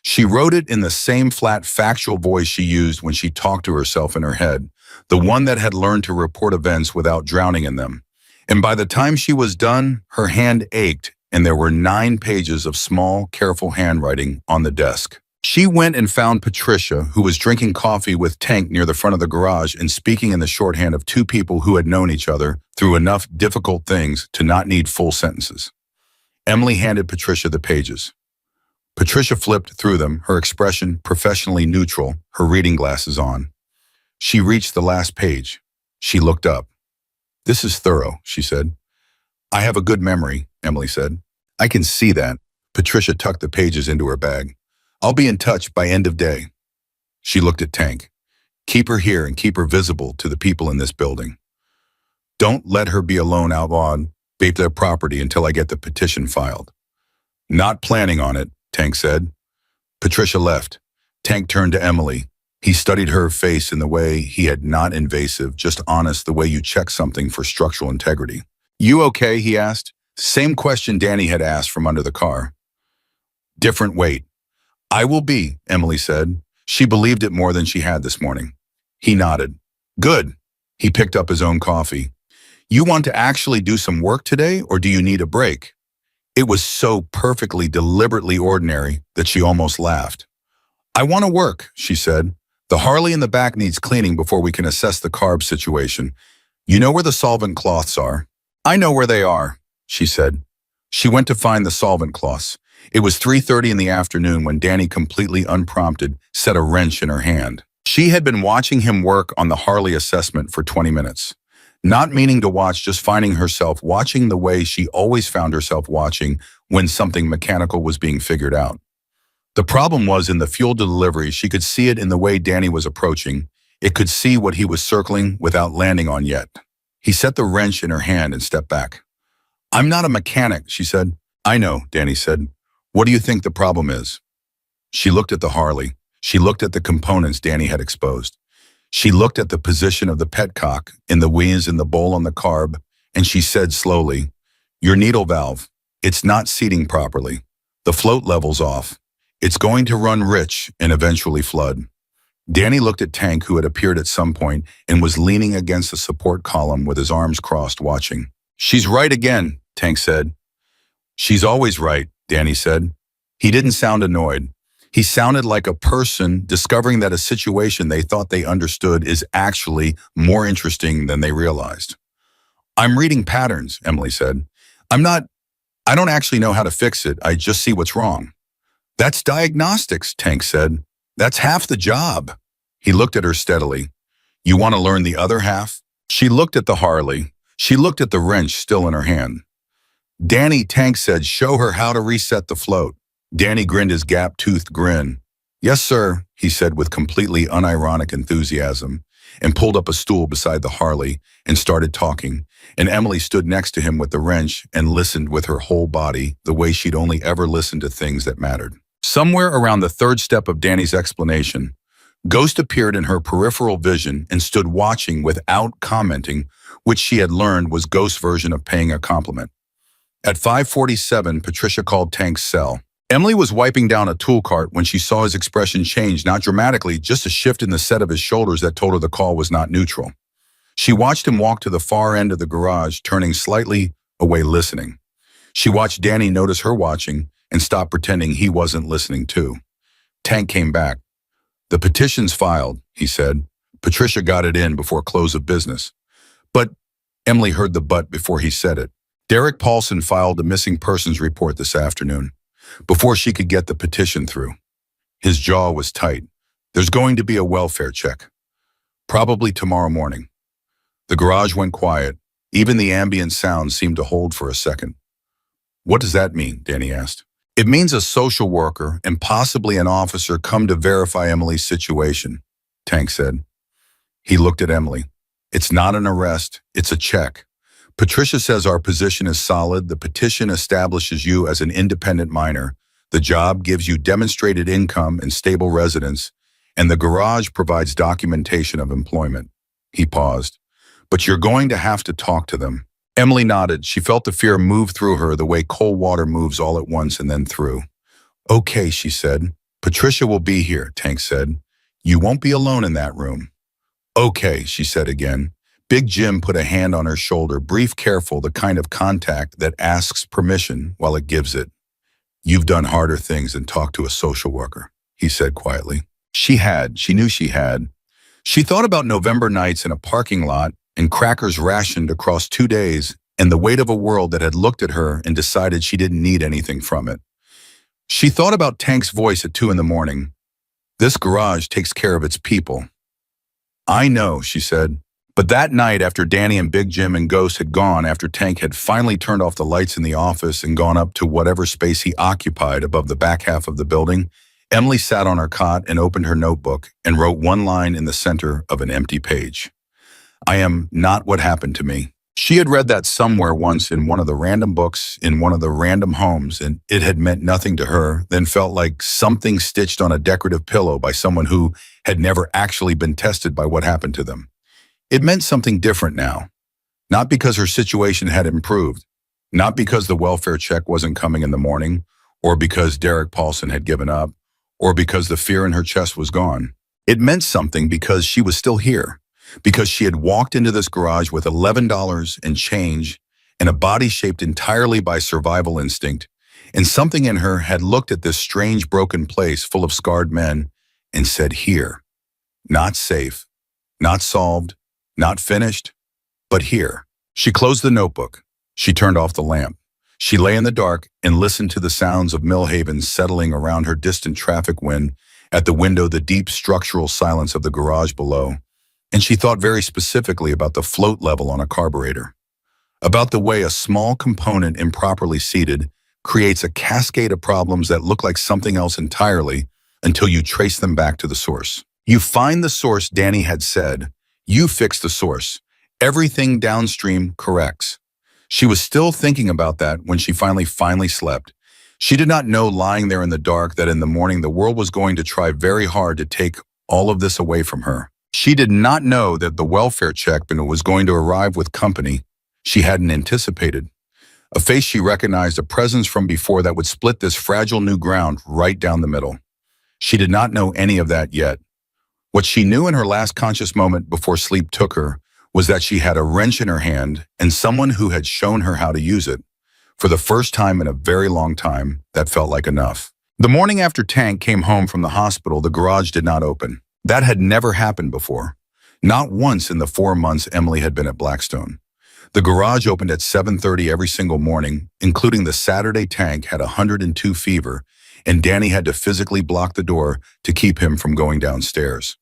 She wrote it in the same flat, factual voice she used when she talked to herself in her head, the one that had learned to report events without drowning in them. And by the time she was done, her hand ached, and there were 9 pages of small, careful handwriting on the desk. She went and found Patricia, who was drinking coffee with Tank near the front of the garage and speaking in the shorthand of 2 people who had known each other through enough difficult things to not need full sentences. Emily handed Patricia the pages. Patricia flipped through them, her expression professionally neutral, her reading glasses on. She reached the last page. She looked up. This is thorough, she said. I have a good memory, Emily said. I can see that. Patricia tucked the pages into her bag. I'll be in touch by end of day. She looked at Tank. Keep her here and keep her visible to the people in this building. Don't let her be alone out on their property until I get the petition filed. Not planning on it, Tank said. Patricia left. Tank turned to Emily. He studied her face in the way he had not invasive, just honest, the way you check something for structural integrity. You okay? He asked. Same question Danny had asked from under the car. Different weight. I will be, Emily said. She believed it more than she had this morning. He nodded. Good. He picked up his own coffee. You want to actually do some work today, or do you need a break? It was so perfectly, deliberately ordinary that she almost laughed. I want to work, she said. The Harley in the back needs cleaning before we can assess the carb situation. You know where the solvent cloths are? I know where they are, she said. She went to find the solvent cloths. It was 3:30 in the afternoon when Danny, completely unprompted, set a wrench in her hand. She had been watching him work on the Harley assessment for 20 minutes. Not meaning to watch, just finding herself watching the way she always found herself watching when something mechanical was being figured out. The problem was in the fuel delivery. She could see it in the way Danny was approaching. It could see what he was circling without landing on yet. He set the wrench in her hand and stepped back. I'm not a mechanic, she said. I know, Danny said. What do you think the problem is? She looked at the Harley. She looked at the components Danny had exposed. She looked at the position of the petcock in the wheels and the bowl on the carb, and she said slowly, your needle valve, it's not seating properly. The float level's off. It's going to run rich and eventually flood. Danny looked at Tank, who had appeared at some point and was leaning against the support column with his arms crossed, watching. She's right again, Tank said. She's always right, Danny said. He didn't sound annoyed. He sounded like a person discovering that a situation they thought they understood is actually more interesting than they realized. I'm reading patterns, Emily said. I don't actually know how to fix it. I just see what's wrong. That's diagnostics, Tank said. That's half the job. He looked at her steadily. You want to learn the other half? She looked at the Harley. She looked at the wrench still in her hand. Danny, Tank said, show her how to reset the float. Danny grinned his gap-toothed grin. Yes, sir, he said with completely unironic enthusiasm, and pulled up a stool beside the Harley and started talking, and Emily stood next to him with the wrench and listened with her whole body the way she'd only ever listened to things that mattered. Somewhere around the third step of Danny's explanation, Ghost appeared in her peripheral vision and stood watching without commenting, which she had learned was Ghost's version of paying a compliment. At 5:47, Patricia called Tank's cell. Emily was wiping down a tool cart when she saw his expression change, not dramatically, just a shift in the set of his shoulders that told her the call was not neutral. She watched him walk to the far end of the garage, turning slightly away, listening. She watched Danny notice her watching and stop pretending he wasn't listening too. Tank came back. The petition's filed, he said. Patricia got it in before close of business. But Emily heard the but before he said it. Derek Paulson filed a missing persons report this afternoon, before she could get the petition through. His jaw was tight. There's going to be a welfare check. Probably tomorrow morning. The garage went quiet. Even the ambient sound seemed to hold for a second. What does that mean? Danny asked. It means a social worker and possibly an officer come to verify Emily's situation, Tank said. He looked at Emily. It's not an arrest, it's a check. Patricia says our position is solid. The petition establishes you as an independent minor. The job gives you demonstrated income and stable residence, and the garage provides documentation of employment. He paused. But you're going to have to talk to them. Emily nodded. She felt the fear move through her the way cold water moves all at once and then through. Okay, she said. Patricia will be here, Tank said. You won't be alone in that room. Okay, she said again. Big Jim put a hand on her shoulder, brief, careful, the kind of contact that asks permission while it gives it. You've done harder things than talk to a social worker, he said quietly. She knew she had. She thought about November nights in a parking lot and crackers rationed across 2 days and the weight of a world that had looked at her and decided she didn't need anything from it. She thought about Tank's voice at 2 a.m. This garage takes care of its people. I know, she said. But that night, after Danny and Big Jim and Ghost had gone, after Tank had finally turned off the lights in the office and gone up to whatever space he occupied above the back half of the building, Emily sat on her cot and opened her notebook and wrote one line in the center of an empty page. I am not what happened to me. She had read that somewhere once in one of the random books in one of the random homes, and it had meant nothing to her, then felt like something stitched on a decorative pillow by someone who had never actually been tested by what happened to them. It meant something different now, not because her situation had improved, not because the welfare check wasn't coming in the morning, or because Derek Paulson had given up, or because the fear in her chest was gone. It meant something because she was still here, because she had walked into this garage with $11 and change and a body shaped entirely by survival instinct, and something in her had looked at this strange broken place full of scarred men and said, here, not safe, not solved, not finished, but here. She closed the notebook. She turned off the lamp. She lay in the dark and listened to the sounds of Millhaven settling around her distant traffic wind, at the window the deep structural silence of the garage below. And she thought very specifically about the float level on a carburetor, about the way a small component improperly seated creates a cascade of problems that look like something else entirely until you trace them back to the source. You find the source, Danny had said. You fix the source. Everything downstream corrects. She was still thinking about that when she finally slept. She did not know, lying there in the dark, that in the morning the world was going to try very hard to take all of this away from her. She did not know that the welfare check was going to arrive with company she hadn't anticipated. A face she recognized, a presence from before that would split this fragile new ground right down the middle. She did not know any of that yet. What she knew in her last conscious moment before sleep took her was that she had a wrench in her hand and someone who had shown her how to use it. For the first time in a very long time, that felt like enough. The morning after Tank came home from the hospital, the garage did not open. That had never happened before. Not once in the 4 months Emily had been at Blackstone. The garage opened at 7:30 every single morning, including the Saturday Tank had 102 fever, and Danny had to physically block the door to keep him from going downstairs.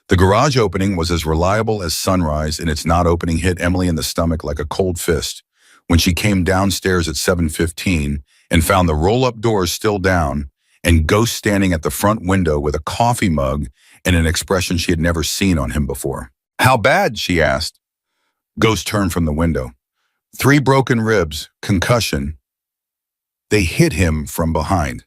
The garage opening was as reliable as sunrise, and its not opening hit Emily in the stomach like a cold fist when she came downstairs at 7:15 and found the roll-up doors still down and Ghost standing at the front window with a coffee mug and an expression she had never seen on him before. "How bad?" she asked. Ghost turned from the window. 3 broken ribs, concussion. They hit him from behind.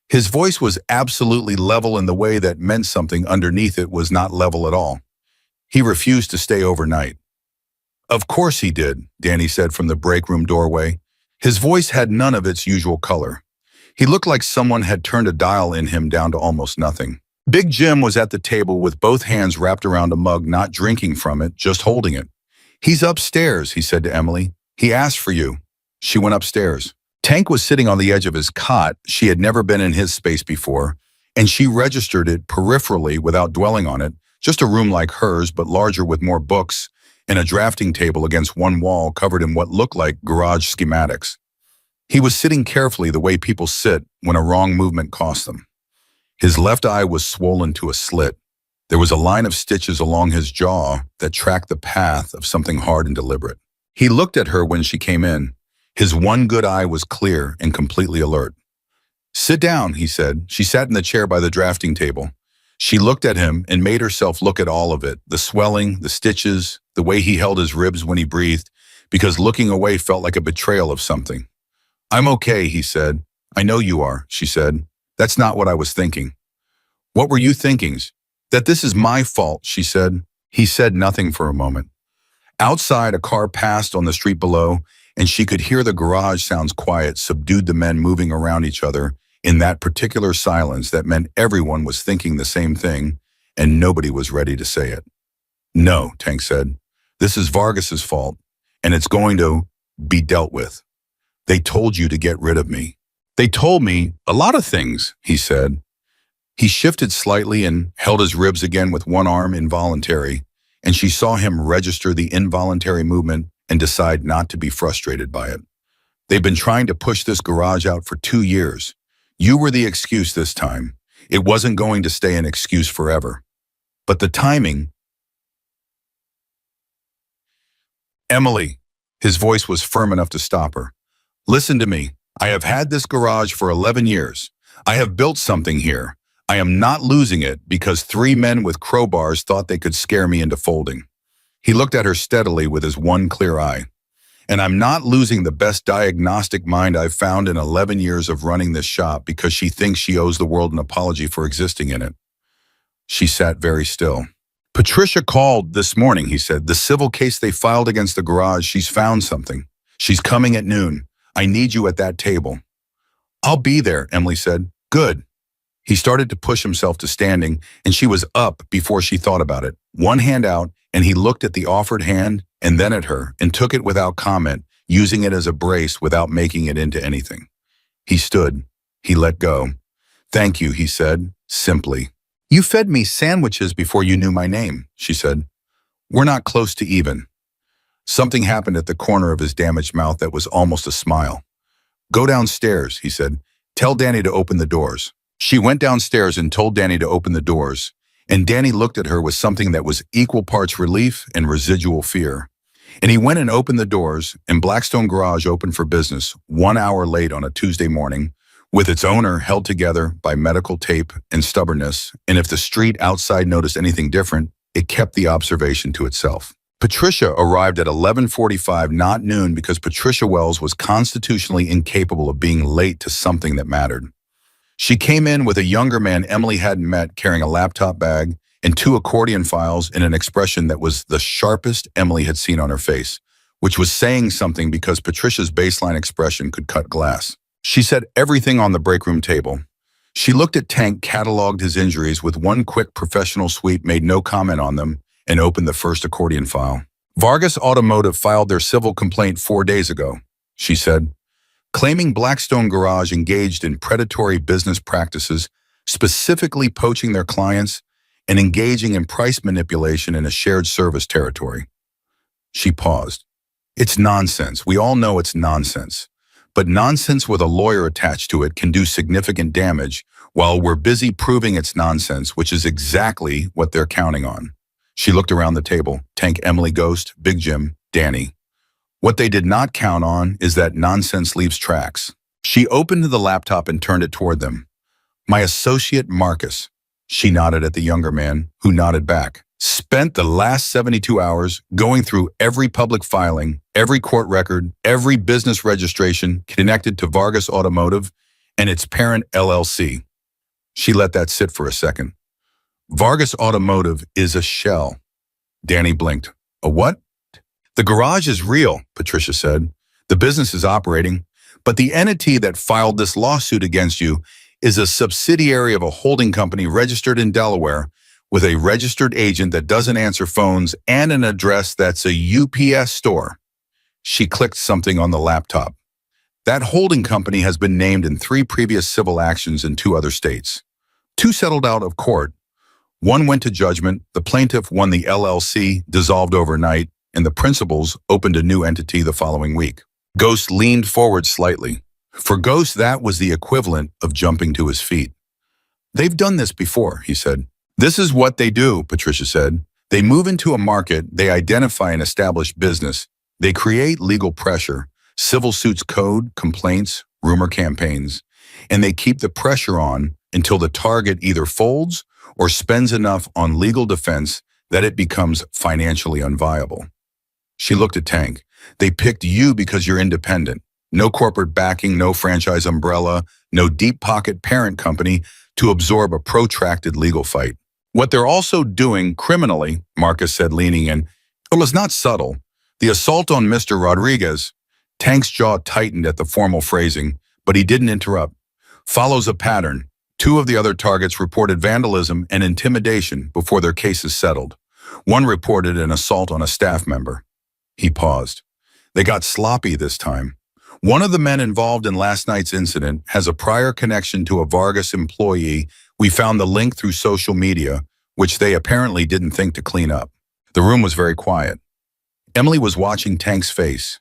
His voice was absolutely level in the way that meant something underneath it was not level at all. He refused to stay overnight. "Of course he did," Danny said from the break room doorway. His voice had none of its usual color. He looked like someone had turned a dial in him down to almost nothing. Big Jim was at the table with both hands wrapped around a mug, not drinking from it, just holding it. "He's upstairs," he said to Emily. "He asked for you." She went upstairs. Tank was sitting on the edge of his cot. She had never been in his space before, and she registered it peripherally without dwelling on it, just a room like hers, but larger with more books, and a drafting table against one wall covered in what looked like garage schematics. He was sitting carefully the way people sit when a wrong movement costs them. His left eye was swollen to a slit. There was a line of stitches along his jaw that tracked the path of something hard and deliberate. He looked at her when she came in. His one good eye was clear and completely alert. "Sit down," he said. She sat in the chair by the drafting table. She looked at him and made herself look at all of it, the swelling, the stitches, the way he held his ribs when he breathed, because looking away felt like a betrayal of something. "I'm okay," he said. "I know you are," she said. "That's not what I was thinking." "What were you thinking?" "That this is my fault," she said. He said nothing for a moment. Outside, a car passed on the street below, and she could hear the garage sounds quiet, subdued, the men moving around each other in that particular silence that meant everyone was thinking the same thing, and nobody was ready to say it. "No," Tank said. "This is Vargas's fault, and it's going to be dealt with. They told you to get rid of me." "They told me a lot of things," he said. He shifted slightly and held his ribs again with one arm, involuntary, and she saw him register the involuntary movement and decide not to be frustrated by it. "They've been trying to push this garage out for 2 years. You were the excuse this time. It wasn't going to stay an excuse forever. But the timing..." "Emily," his voice was firm enough to stop her. "Listen to me. I have had this garage for 11 years. I have built something here. I am not losing it because 3 men with crowbars thought they could scare me into folding. He looked at her steadily with his one clear eye. And I'm not losing the best diagnostic mind I've found in 11 years of running this shop because she thinks she owes the world an apology for existing in it. She sat very still. Patricia called this morning, he said. The civil case they filed against the garage, she's found something. She's coming at noon. I need you at that table. I'll be there, Emily said. Good. He started to push himself to standing, and she was up before she thought about it. One hand out, and he looked at the offered hand and then at her and took it without comment, using it as a brace without making it into anything. He stood. He let go. Thank you, he said, simply. You fed me sandwiches before you knew my name, she said. We're not close to even. Something happened at the corner of his damaged mouth that was almost a smile. Go downstairs, he said. Tell Danny to open the doors. She went downstairs and told Danny to open the doors, and Danny looked at her with something that was equal parts relief and residual fear. And he went and opened the doors, and Blackstone Garage opened for business 1 hour late on a Tuesday morning, with its owner held together by medical tape and stubbornness, and if the street outside noticed anything different, it kept the observation to itself. Patricia arrived at 11:45, not noon, because Patricia Wells was constitutionally incapable of being late to something that mattered. She came in with a younger man Emily hadn't met carrying a laptop bag and 2 accordion files in an expression that was the sharpest Emily had seen on her face, which was saying something because Patricia's baseline expression could cut glass. She set everything on the break room table. She looked at Tank, cataloged his injuries with one quick professional sweep, made no comment on them, and opened the first accordion file. Vargas Automotive filed their civil complaint 4 days ago, she said, claiming Blackstone Garage engaged in predatory business practices, specifically poaching their clients and engaging in price manipulation in a shared service territory. She paused. It's nonsense. We all know it's nonsense. But nonsense with a lawyer attached to it can do significant damage while we're busy proving it's nonsense, which is exactly what they're counting on. She looked around the table. Tank, Emily, Ghost, Big Jim, Danny. What they did not count on is that nonsense leaves tracks. She opened the laptop and turned it toward them. My associate, Marcus. She nodded at the younger man, who nodded back. Spent the last 72 hours going through every public filing, every court record, every business registration connected to Vargas Automotive and its parent LLC. She let that sit for a second. Vargas Automotive is a shell. Danny blinked. A what? The garage is real, Patricia said. The business is operating, but the entity that filed this lawsuit against you is a subsidiary of a holding company registered in Delaware with a registered agent that doesn't answer phones and an address that's a UPS store. She clicked something on the laptop. That holding company has been named in 3 previous civil actions in 2 other states. 2 settled out of court. 1 went to judgment. The plaintiff won the LLC, dissolved overnight, and the principals opened a new entity the following week. Ghost leaned forward slightly. For Ghost, that was the equivalent of jumping to his feet. They've done this before, he said. This is what they do, Patricia said. They move into a market, they identify an established business, they create legal pressure, civil suits code, complaints, rumor campaigns, and they keep the pressure on until the target either folds or spends enough on legal defense that it becomes financially unviable. She looked at Tank. They picked you because you're independent. No corporate backing, no franchise umbrella, no deep pocket parent company to absorb a protracted legal fight. What they're also doing criminally, Marcus said, leaning in, well, it's not subtle. The assault on Mr. Rodriguez, Tank's jaw tightened at the formal phrasing, but he didn't interrupt, follows a pattern. 2 of the other targets reported vandalism and intimidation before their cases settled. 1 reported an assault on a staff member. He paused. They got sloppy this time. 1 of the men involved in last night's incident has a prior connection to a Vargas employee. We found the link through social media, which they apparently didn't think to clean up. The room was very quiet. Emily was watching Tank's face.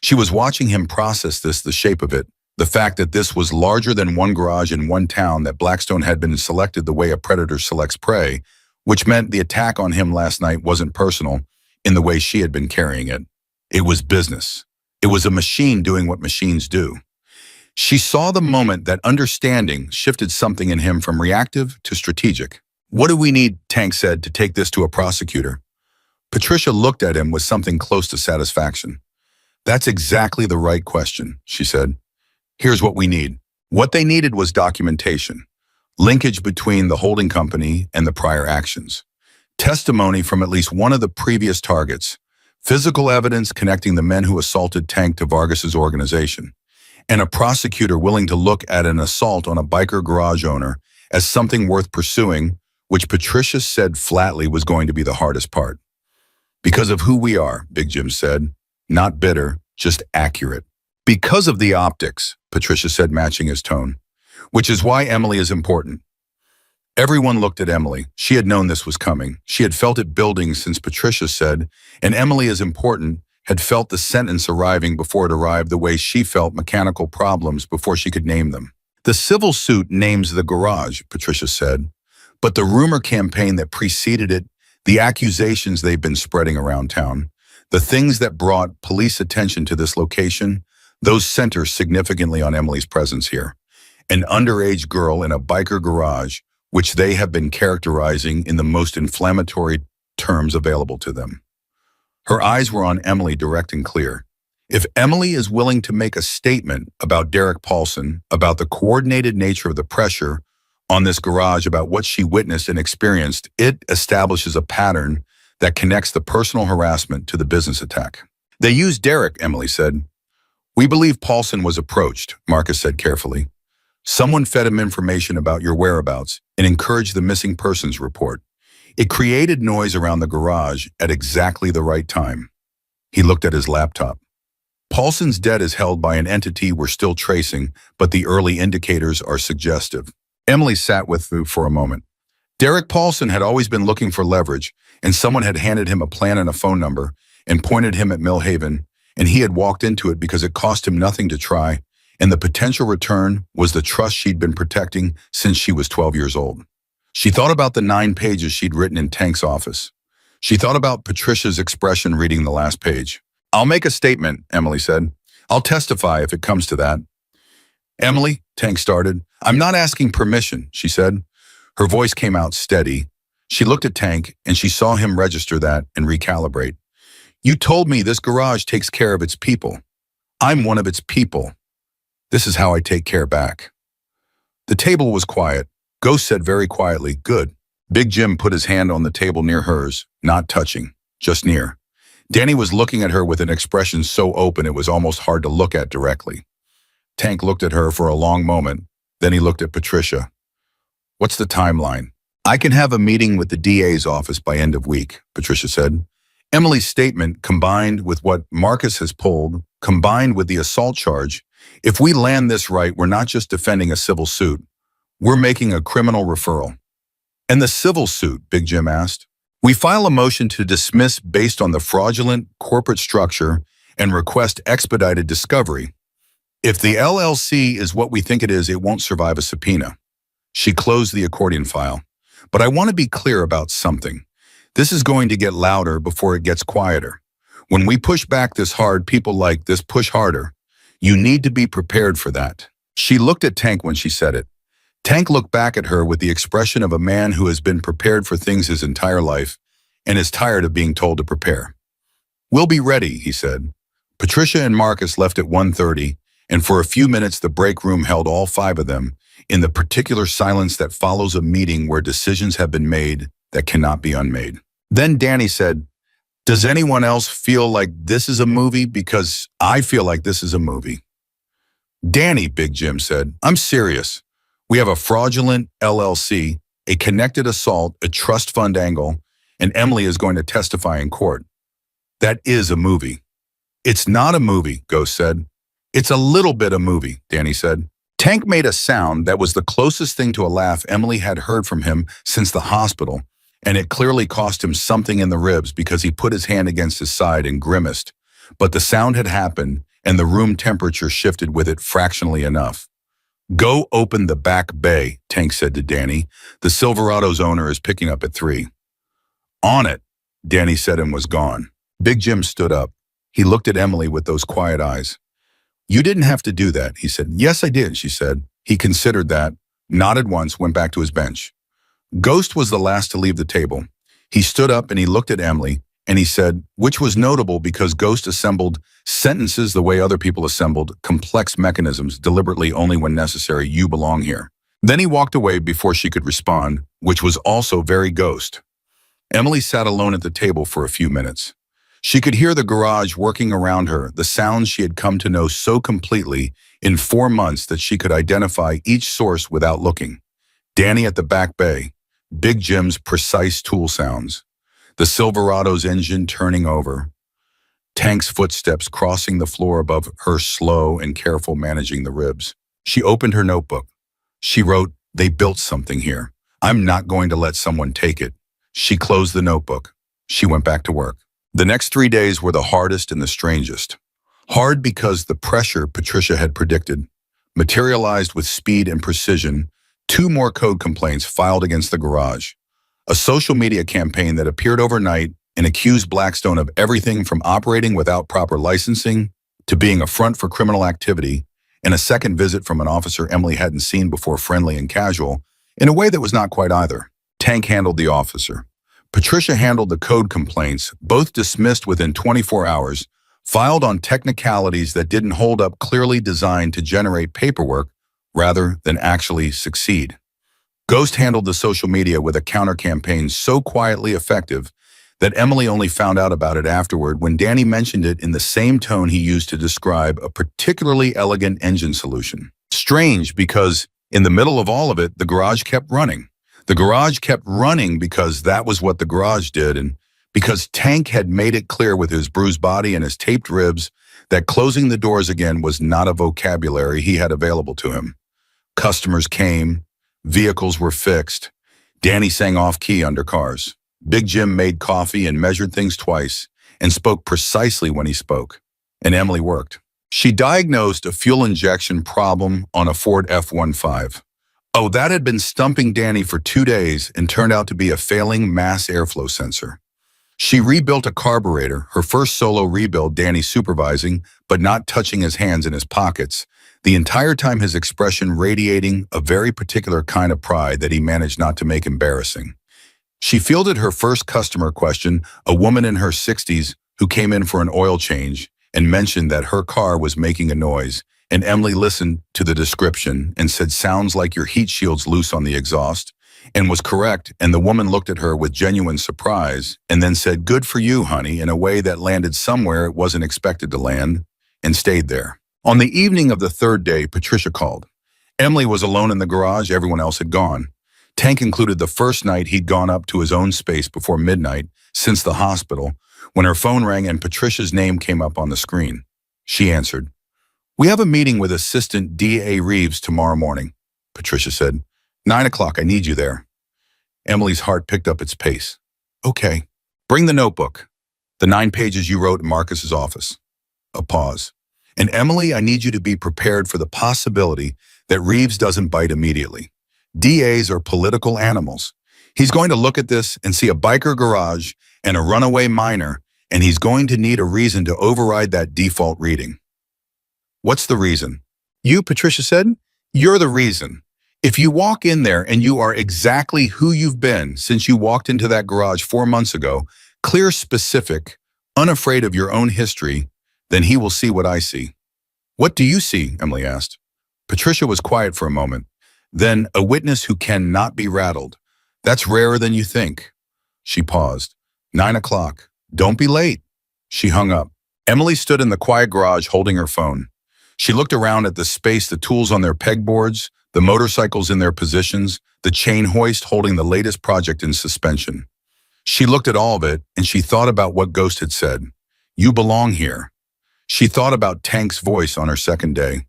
She was watching him process this, the shape of it, the fact that this was larger than 1 garage in 1 town, that Blackstone had been selected the way a predator selects prey, which meant the attack on him last night wasn't personal in the way she had been carrying it. It was business. It was a machine doing what machines do. She saw the moment that understanding shifted something in him from reactive to strategic. What do we need, Tank said, to take this to a prosecutor? Patricia looked at him with something close to satisfaction. That's exactly the right question, she said. Here's what we need. What they needed was documentation, linkage between the holding company and the prior actions, testimony from at least one of the previous targets, physical evidence connecting the men who assaulted Tank to Vargas's organization, and a prosecutor willing to look at an assault on a biker garage owner as something worth pursuing, which Patricia said flatly was going to be the hardest part. Because of who we are, Big Jim said. Not bitter, just accurate. Because of the optics, Patricia said, matching his tone. Which is why Emily is important. Everyone looked at Emily. She had known this was coming. She had felt it building since Patricia said, and Emily is important, had felt the sentence arriving before it arrived the way she felt mechanical problems before she could name them. The civil suit names the garage, Patricia said, but the rumor campaign that preceded it, the accusations they've been spreading around town, the things that brought police attention to this location, those center significantly on Emily's presence here. An underage girl in a biker garage, which they have been characterizing in the most inflammatory terms available to them. Her eyes were on Emily, direct and clear. If Emily is willing to make a statement about Derek Paulson, about the coordinated nature of the pressure on this garage, about what she witnessed and experienced, it establishes a pattern that connects the personal harassment to the business attack. They used Derek, Emily said. We believe Paulson was approached, Marcus said carefully. Someone fed him information about your whereabouts and encouraged the missing persons report. It created noise around the garage at exactly the right time. He looked at his laptop. Paulson's debt is held by an entity we're still tracing, but the early indicators are suggestive. Emily sat with Fu for a moment. Derek Paulson had always been looking for leverage, and someone had handed him a plan and a phone number and pointed him at Millhaven, and he had walked into it because it cost him nothing to try, and the potential return was the trust she'd been protecting since she was 12 years old. She thought about the 9 pages she'd written in Tank's office. She thought about Patricia's expression reading the last page. I'll make a statement, Emily said. I'll testify if it comes to that. Emily, Tank started. I'm not asking permission, she said. Her voice came out steady. She looked at Tank and she saw him register that and recalibrate. You told me this garage takes care of its people. I'm one of its people. This is how I take care back. The table was quiet. Ghost said very quietly, good. Big Jim put his hand on the table near hers, not touching, just near. Danny was looking at her with an expression so open it was almost hard to look at directly. Tank looked at her for a long moment, then he looked at Patricia. What's the timeline? I can have a meeting with the DA's office by end of week, Patricia said. Emily's statement, combined with what Marcus has pulled, combined with the assault charge, if we land this right, we're not just defending a civil suit, we're making a criminal referral. And the civil suit, Big Jim asked. We file a motion to dismiss based on the fraudulent corporate structure and request expedited discovery. If the LLC is what we think it is, it won't survive a subpoena. She closed the accordion file. But I want to be clear about something. This is going to get louder before it gets quieter. When we push back this hard, people like this push harder. You need to be prepared for that. She looked at Tank when she said it. Tank looked back at her with the expression of a man who has been prepared for things his entire life and is tired of being told to prepare. We'll be ready, he said. Patricia and Marcus left at 1:30, and for a few minutes the break room held all 5 of them in the particular silence that follows a meeting where decisions have been made that cannot be unmade. Then Danny said, does anyone else feel like this is a movie? Because I feel like this is a movie. Danny, Big Jim said, I'm serious. We have a fraudulent LLC, a connected assault, a trust fund angle, and Emily is going to testify in court. That is a movie. It's not a movie, Ghost said. It's a little bit a movie, Danny said. Tank made a sound that was the closest thing to a laugh Emily had heard from him since the hospital, and it clearly cost him something in the ribs because he put his hand against his side and grimaced. But the sound had happened, and the room temperature shifted with it fractionally enough. Go open the back bay, Tank said to Danny. The Silverado's owner is picking up at 3. On it, Danny said and was gone. Big Jim stood up. He looked at Emily with those quiet eyes. You didn't have to do that, he said. Yes, I did, she said. He considered that, nodded once, went back to his bench. Ghost was the last to leave the table. He stood up and he looked at Emily, And he said, which was notable because Ghost assembled sentences the way other people assembled complex mechanisms deliberately only when necessary. You belong here. Then he walked away before she could respond, which was also very Ghost. Emily sat alone at the table for a few minutes. She could hear the garage working around her, the sounds she had come to know so completely in 4 months that she could identify each source without looking. Danny at the back bay, Big Jim's precise tool sounds, the Silverado's engine turning over, Tank's footsteps crossing the floor above her, slow and careful managing the ribs. She opened her notebook. She wrote, "They built something here. I'm not going to let someone take it." She closed the notebook. She went back to work. The next 3 days were the hardest and the strangest. Hard because the pressure Patricia had predicted materialized with speed and precision. 2 more code complaints filed against the garage. A social media campaign that appeared overnight and accused Blackstone of everything from operating without proper licensing to being a front for criminal activity, and a second visit from an officer Emily hadn't seen before, friendly and casual, in a way that was not quite either. Tank handled the officer. Patricia handled the code complaints, both dismissed within 24 hours, filed on technicalities that didn't hold up, clearly designed to generate paperwork rather than actually succeed. Ghost handled the social media with a counter-campaign so quietly effective that Emily only found out about it afterward when Danny mentioned it in the same tone he used to describe a particularly elegant engine solution. Strange, because in the middle of all of it, the garage kept running. The garage kept running because that was what the garage did, and because Tank had made it clear with his bruised body and his taped ribs that closing the doors again was not a vocabulary he had available to him. Customers came, vehicles were fixed, Danny sang off-key under cars. Big Jim made coffee and measured things twice and spoke precisely when he spoke. And Emily worked. She diagnosed a fuel injection problem on a Ford F-15. Oh, that had been stumping Danny for 2 days and turned out to be a failing mass airflow sensor. She rebuilt a carburetor, her first solo rebuild, Danny supervising, but not touching his hands in his pockets, the entire time his expression radiating a very particular kind of pride that he managed not to make embarrassing. She fielded her first customer question, a woman in her 60s who came in for an oil change and mentioned that her car was making a noise, and Emily listened to the description and said, "Sounds like your heat shield's loose on the exhaust," and was correct, and the woman looked at her with genuine surprise and then said, "Good for you, honey," in a way that landed somewhere it wasn't expected to land, and stayed there. On the evening of the 3rd day, Patricia called. Emily was alone in the garage, everyone else had gone. Tank included the first night he'd gone up to his own space before midnight since the hospital, when her phone rang and Patricia's name came up on the screen. She answered. "We have a meeting with Assistant D.A. Reeves tomorrow morning," Patricia said. 9 o'clock, I need you there. Emily's heart picked up its pace. "Okay. Bring the notebook. The 9 pages you wrote in Marcus's office." A pause. "And Emily, I need you to be prepared for the possibility that Reeves doesn't bite immediately. DAs are political animals. He's going to look at this and see a biker garage and a runaway minor, and he's going to need a reason to override that default reading." "What's the reason?" "You," Patricia said. "You're the reason. If you walk in there and you are exactly who you've been since you walked into that garage 4 months ago, clear, specific, unafraid of your own history, then he will see what I see." "What do you see?" Emily asked. Patricia was quiet for a moment. Then, "A witness who cannot be rattled. That's rarer than you think." She paused. 9 o'clock. Don't be late." She hung up. Emily stood in the quiet garage holding her phone. She looked around at the space, the tools on their pegboards, the motorcycles in their positions, the chain hoist holding the latest project in suspension. She looked at all of it, and she thought about what Ghost had said. "You belong here." She thought about Tank's voice on her second day.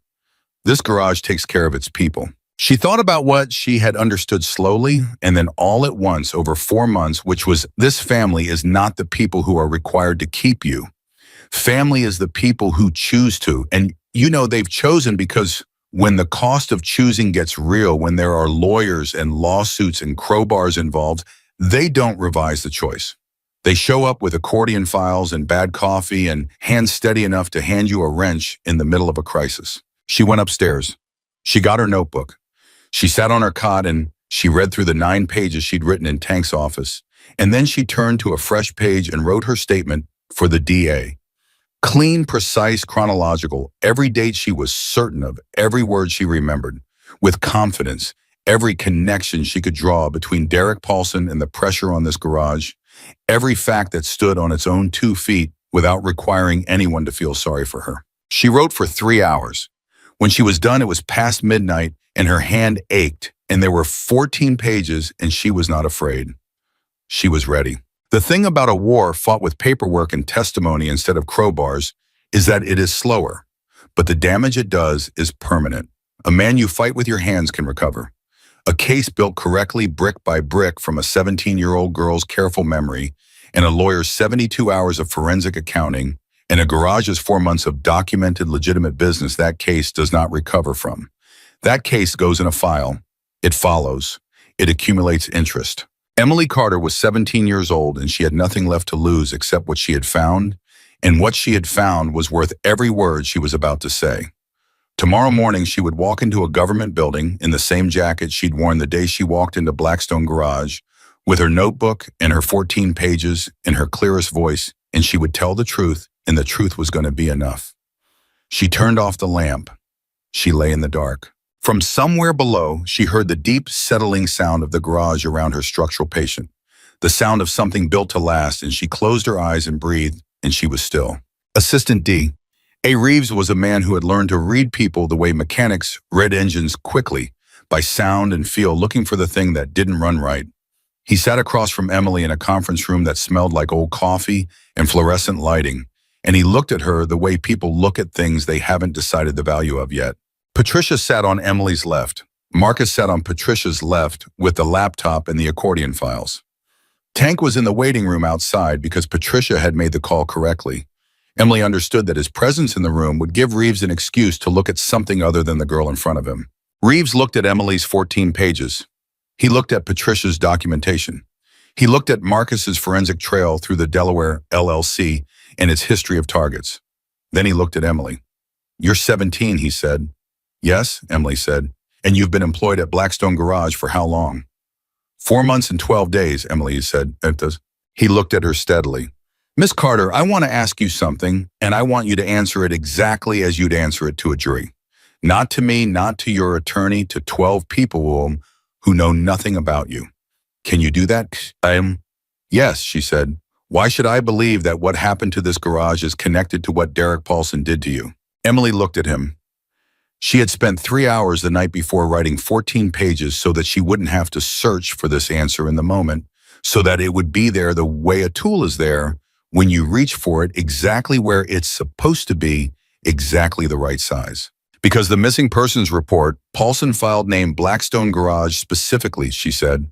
"This garage takes care of its people." She thought about what she had understood slowly, and then all at once over 4 months, which was, this family is not the people who are required to keep you. Family is the people who choose to, and you know they've chosen because when the cost of choosing gets real, when there are lawyers and lawsuits and crowbars involved, they don't revise the choice. They show up with accordion files and bad coffee and hands steady enough to hand you a wrench in the middle of a crisis. She went upstairs. She got her notebook. She sat on her cot and she read through the 9 pages she'd written in Tank's office, And then she turned to a fresh page and wrote her statement for the DA. Clean, precise, chronological, every date she was certain of, every word she remembered, with confidence, every connection she could draw between Derek Paulson and the pressure on this garage, every fact that stood on its own 2 feet without requiring anyone to feel sorry for her. She wrote for 3 hours. When she was done, it was past midnight and her hand ached, and there were 14 pages and she was not afraid. She was ready. The thing about a war fought with paperwork and testimony instead of crowbars is that it is slower, but the damage it does is permanent. A man you fight with your hands can recover. A case built correctly brick by brick from a 17-year-old girl's careful memory and a lawyer's 72 hours of forensic accounting and a garage's 4 months of documented legitimate business that case does not recover from. That case goes in a file. It follows. It accumulates interest. Emily Carter was 17 years old and she had nothing left to lose except what she had found, and what she had found was worth every word she was about to say. Tomorrow morning, she would walk into a government building in the same jacket she'd worn the day she walked into Blackstone Garage, with her notebook and her 14 pages in her clearest voice, and she would tell the truth, and the truth was going to be enough. She turned off the lamp. She lay in the dark. From somewhere below, she heard the deep, settling sound of the garage around her structural patient, the sound of something built to last, and she closed her eyes and breathed, and she was still. Assistant D. A. Reeves was a man who had learned to read people the way mechanics read engines quickly, by sound and feel, looking for the thing that didn't run right. He sat across from Emily in a conference room that smelled like old coffee and fluorescent lighting, and he looked at her the way people look at things they haven't decided the value of yet. Patricia sat on Emily's left. Marcus sat on Patricia's left with the laptop and the accordion files. Tank was in the waiting room outside because Patricia had made the call correctly. Emily understood that his presence in the room would give Reeves an excuse to look at something other than the girl in front of him. Reeves looked at Emily's 14 pages. He looked at Patricia's documentation. He looked at Marcus's forensic trail through the Delaware LLC and its history of targets. Then he looked at Emily. "You're 17, he said. "Yes," Emily said. "And you've been employed at Blackstone Garage for how long?" 4 months and 12 days, Emily said. He looked at her steadily. "Miss Carter, I want to ask you something, and I want you to answer it exactly as you'd answer it to a jury. Not to me, not to your attorney, to 12 people who know nothing about you. Can you do that?" "Yes," she said. "Why should I believe that what happened to this garage is connected to what Derek Paulson did to you?" Emily looked at him. She had spent 3 hours the night before writing 14 pages so that she wouldn't have to search for this answer in the moment, so that it would be there the way a tool is there when you reach for it, exactly where it's supposed to be, exactly the right size. "Because the missing persons report, Paulson filed name Blackstone Garage specifically," she said.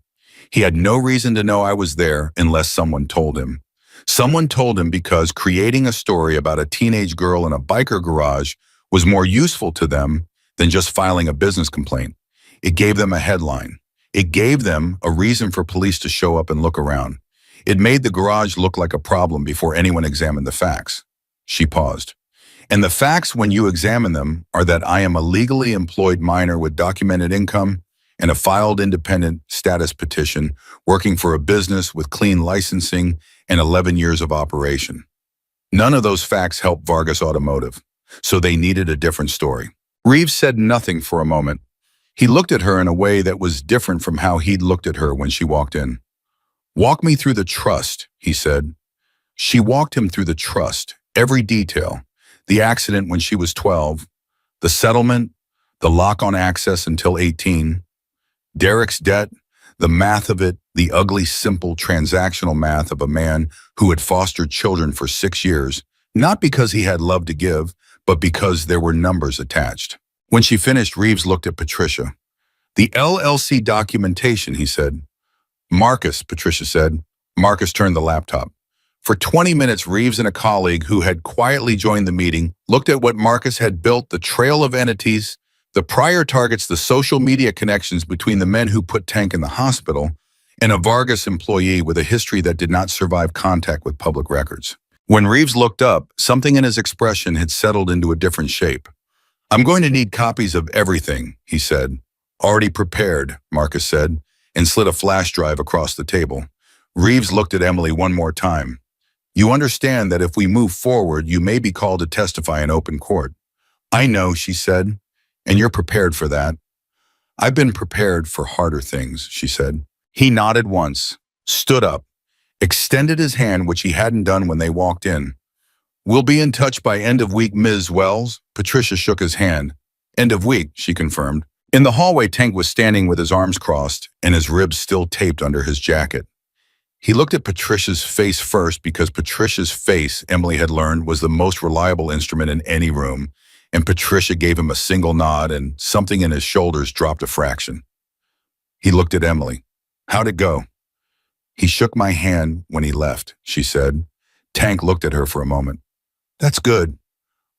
"He had no reason to know I was there unless someone told him. Someone told him because creating a story about a teenage girl in a biker garage was more useful to them than just filing a business complaint. It gave them a headline. It gave them a reason for police to show up and look around. It made the garage look like a problem before anyone examined the facts." She paused. "And the facts, when you examine them, are that I am a legally employed minor with documented income and a filed independent status petition working for a business with clean licensing and 11 years of operation. None of those facts helped Vargas Automotive, so they needed a different story." Reeves said nothing for a moment. He looked at her in a way that was different from how he'd looked at her when she walked in. "Walk me through the trust," he said. She walked him through the trust, every detail. The accident when she was 12, the settlement, the lock on access until 18, Derek's debt, the math of it, the ugly, simple, transactional math of a man who had fostered children for 6 years, not because he had love to give, but because there were numbers attached. When she finished, Reeves looked at Patricia. "The LLC documentation," he said. "Marcus," Patricia said. Marcus turned the laptop. For 20 minutes, Reeves and a colleague who had quietly joined the meeting looked at what Marcus had built, the trail of entities, the prior targets, the social media connections between the men who put Tank in the hospital, and a Vargas employee with a history that did not survive contact with public records. When Reeves looked up, something in his expression had settled into a different shape. "I'm going to need copies of everything," he said. "Already prepared," Marcus said, and slid a flash drive across the table. Reeves looked at Emily one more time. You understand that if we move forward, you may be called to testify in open court. I know, she said, and you're prepared for that. I've been prepared for harder things, she said. He nodded once, stood up, extended his hand, which he hadn't done when they walked in. We'll be in touch by end of week, Ms. Wells. Patricia shook his hand. End of week, she confirmed. In the hallway, Tank was standing with his arms crossed and his ribs still taped under his jacket. He looked at Patricia's face first because Patricia's face, Emily had learned, was the most reliable instrument in any room, and Patricia gave him a single nod and something in his shoulders dropped a fraction. He looked at Emily. How'd it go? He shook my hand when he left, she said. Tank looked at her for a moment. That's good.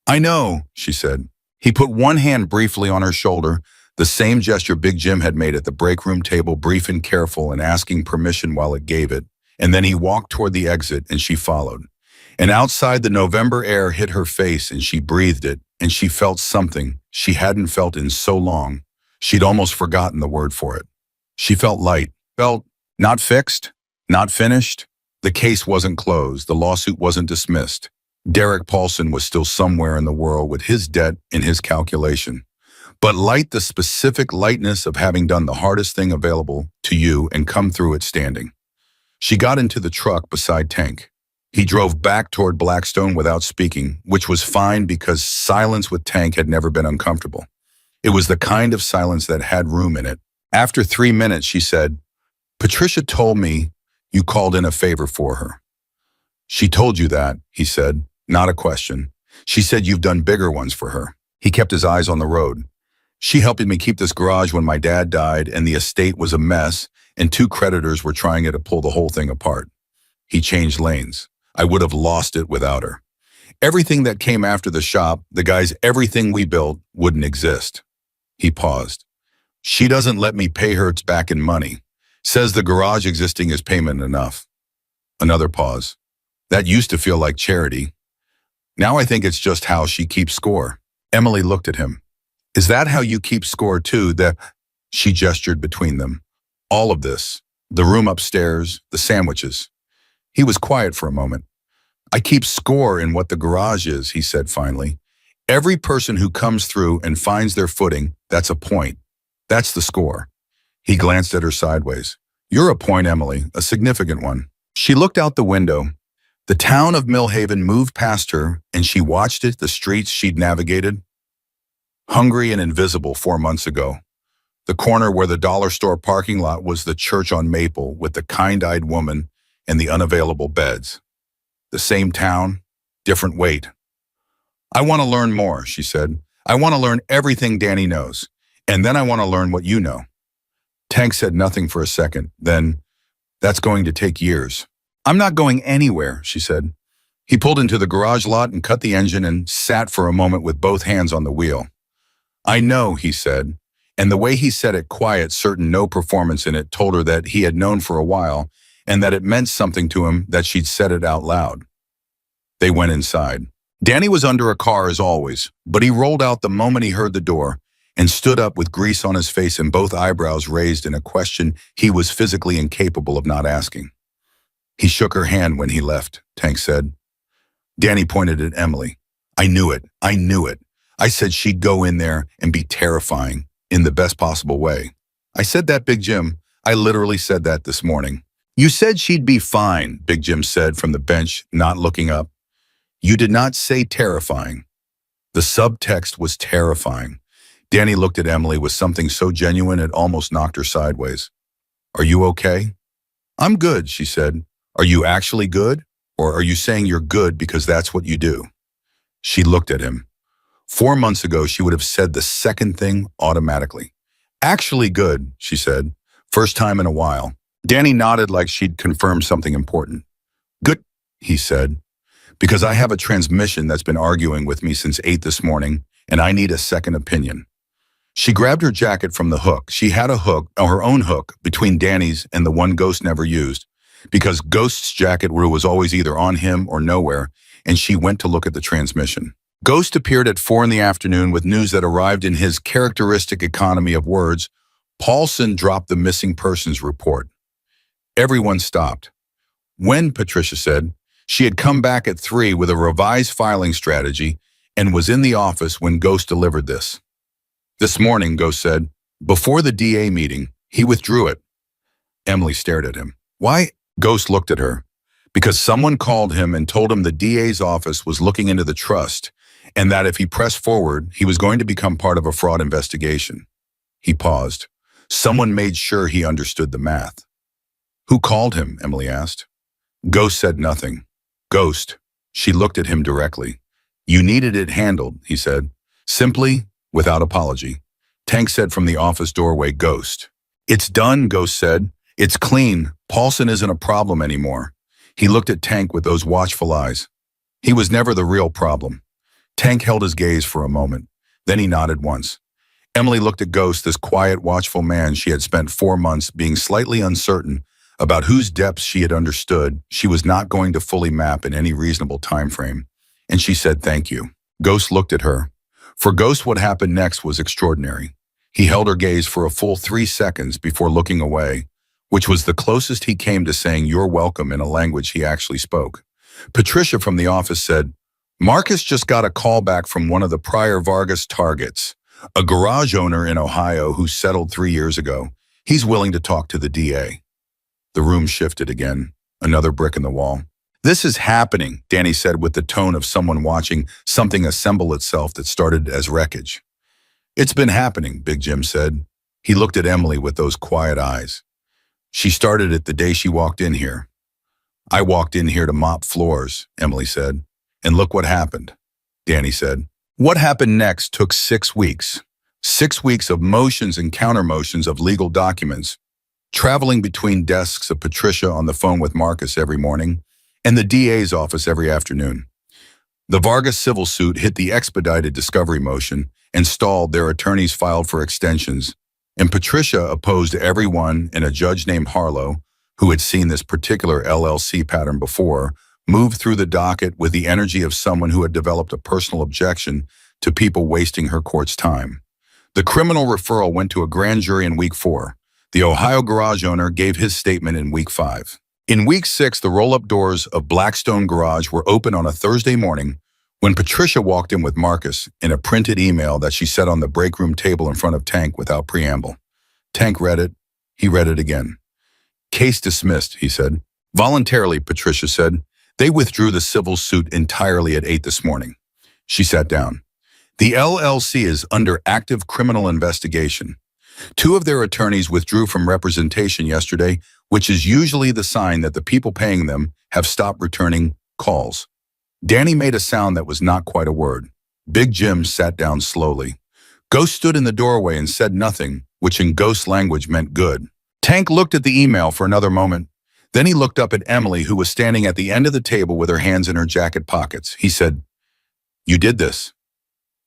I know, she said. He put one hand briefly on her shoulder, the same gesture Big Jim had made at the break room table, brief and careful and asking permission while it gave it. And then he walked toward the exit and she followed. And outside, the November air hit her face and she breathed it and she felt something she hadn't felt in so long. She'd almost forgotten the word for it. She felt light, felt not fixed, not finished. The case wasn't closed. The lawsuit wasn't dismissed. Derek Paulson was still somewhere in the world with his debt in his calculation. But light, the specific lightness of having done the hardest thing available to you and come through it standing. She got into the truck beside Tank. He drove back toward Blackstone without speaking, which was fine because silence with Tank had never been uncomfortable. It was the kind of silence that had room in it. After 3 minutes, she said, Patricia told me you called in a favor for her. She told you that, he said, not a question. She said you've done bigger ones for her. He kept his eyes on the road. She helped me keep this garage when my dad died and the estate was a mess and 2 creditors were trying to pull the whole thing apart. He changed lanes. I would have lost it without her. Everything that came after the shop, the guys, everything we built wouldn't exist. He paused. She doesn't let me pay her back in money. Says the garage existing is payment enough. Another pause. That used to feel like charity. Now I think it's just how she keeps score. Emily looked at him. Is that how you keep score too? She gestured between them. All of this, the room upstairs, the sandwiches. He was quiet for a moment. I keep score in what the garage is, he said finally. Every person who comes through and finds their footing, that's a point. That's the score. He glanced at her sideways. You're a point, Emily, a significant one. She looked out the window. The town of Millhaven moved past her, and she watched it, the streets she'd navigated. Hungry and invisible 4 months ago. The corner where the dollar store parking lot was the church on Maple with the kind-eyed woman and the unavailable beds. The same town, different weight. I want to learn more, she said. I want to learn everything Danny knows, and then I want to learn what you know. Tank said nothing for a second, then, that's going to take years. I'm not going anywhere, she said. He pulled into the garage lot and cut the engine and sat for a moment with both hands on the wheel. I know, he said, and the way he said it quiet, certain no performance in it, told her that he had known for a while and that it meant something to him that she'd said it out loud. They went inside. Danny was under a car as always, but he rolled out the moment he heard the door and stood up with grease on his face and both eyebrows raised in a question he was physically incapable of not asking. He shook her hand when he left, Tank said. Danny pointed at Emily. I knew it. I knew it. I said she'd go in there and be terrifying in the best possible way. I said that, Big Jim. I literally said that this morning. You said she'd be fine, Big Jim said from the bench, not looking up. You did not say terrifying. The subtext was terrifying. Danny looked at Emily with something so genuine it almost knocked her sideways. Are you okay? I'm good, she said. Are you actually good? Or are you saying you're good because that's what you do? She looked at him. 4 months ago, she would have said the second thing automatically. Actually good, she said. First time in a while. Danny nodded like she'd confirmed something important. Good, he said, because I have a transmission that's been arguing with me since 8 this morning, and I need a second opinion. She grabbed her jacket from the hook. She had a hook, or her own hook, between Danny's and the one Ghost never used, because Ghost's jacket was always either on him or nowhere, and she went to look at the transmission. Ghost appeared at 4 in the afternoon with news that arrived in his characteristic economy of words. Paulson dropped the missing persons report. Everyone stopped. When, Patricia said, she had come back at 3 with a revised filing strategy and was in the office when Ghost delivered this. This morning, Ghost said, before the DA meeting, he withdrew it. Emily stared at him. Why? Ghost looked at her. Because someone called him and told him the DA's office was looking into the trust and that if he pressed forward, he was going to become part of a fraud investigation. He paused. Someone made sure he understood the math. Who called him? Emily asked. Ghost said nothing. Ghost. She looked at him directly. You needed it handled, he said. Simply, without apology. Tank said from the office doorway, Ghost. It's done, Ghost said. It's clean. Paulson isn't a problem anymore. He looked at Tank with those watchful eyes. He was never the real problem. Tank held his gaze for a moment. Then he nodded once. Emily looked at Ghost, this quiet, watchful man she had spent 4 months being slightly uncertain about whose depths she had understood she was not going to fully map in any reasonable time frame. And she said, thank you. Ghost looked at her. For Ghost, what happened next was extraordinary. He held her gaze for a full 3 seconds before looking away, which was the closest he came to saying you're welcome in a language he actually spoke. Patricia from the office said, Marcus just got a call back from one of the prior Vargas targets, a garage owner in Ohio who settled 3 years ago. He's willing to talk to the DA. The room shifted again, another brick in the wall. This is happening, Danny said with the tone of someone watching something assemble itself that started as wreckage. It's been happening, Big Jim said. He looked at Emily with those quiet eyes. She started it the day she walked in here. I walked in here to mop floors, Emily said. And look what happened, Danny said. What happened next took 6 weeks. 6 weeks of motions and counter-motions of legal documents, traveling between desks of Patricia on the phone with Marcus every morning and the DA's office every afternoon. The Vargas civil suit hit the expedited discovery motion and stalled. Their attorneys filed for extensions, and Patricia opposed everyone, and a judge named Harlow, who had seen this particular LLC pattern before, moved through the docket with the energy of someone who had developed a personal objection to people wasting her court's time. The criminal referral went to a grand jury in week 4. The Ohio garage owner gave his statement in week 5. In week 6, the roll-up doors of Blackstone Garage were open on a Thursday morning when Patricia walked in with Marcus in a printed email that she set on the break room table in front of Tank without preamble. Tank read it. He read it again. Case dismissed, he said. Voluntarily, Patricia said. They withdrew the civil suit entirely at 8 this morning. She sat down. The LLC is under active criminal investigation. 2 of their attorneys withdrew from representation yesterday, which is usually the sign that the people paying them have stopped returning calls. Danny made a sound that was not quite a word. Big Jim sat down slowly. Ghost stood in the doorway and said nothing, which in Ghost language meant good. Tank looked at the email for another moment. Then he looked up at Emily, who was standing at the end of the table with her hands in her jacket pockets. He said, You did this.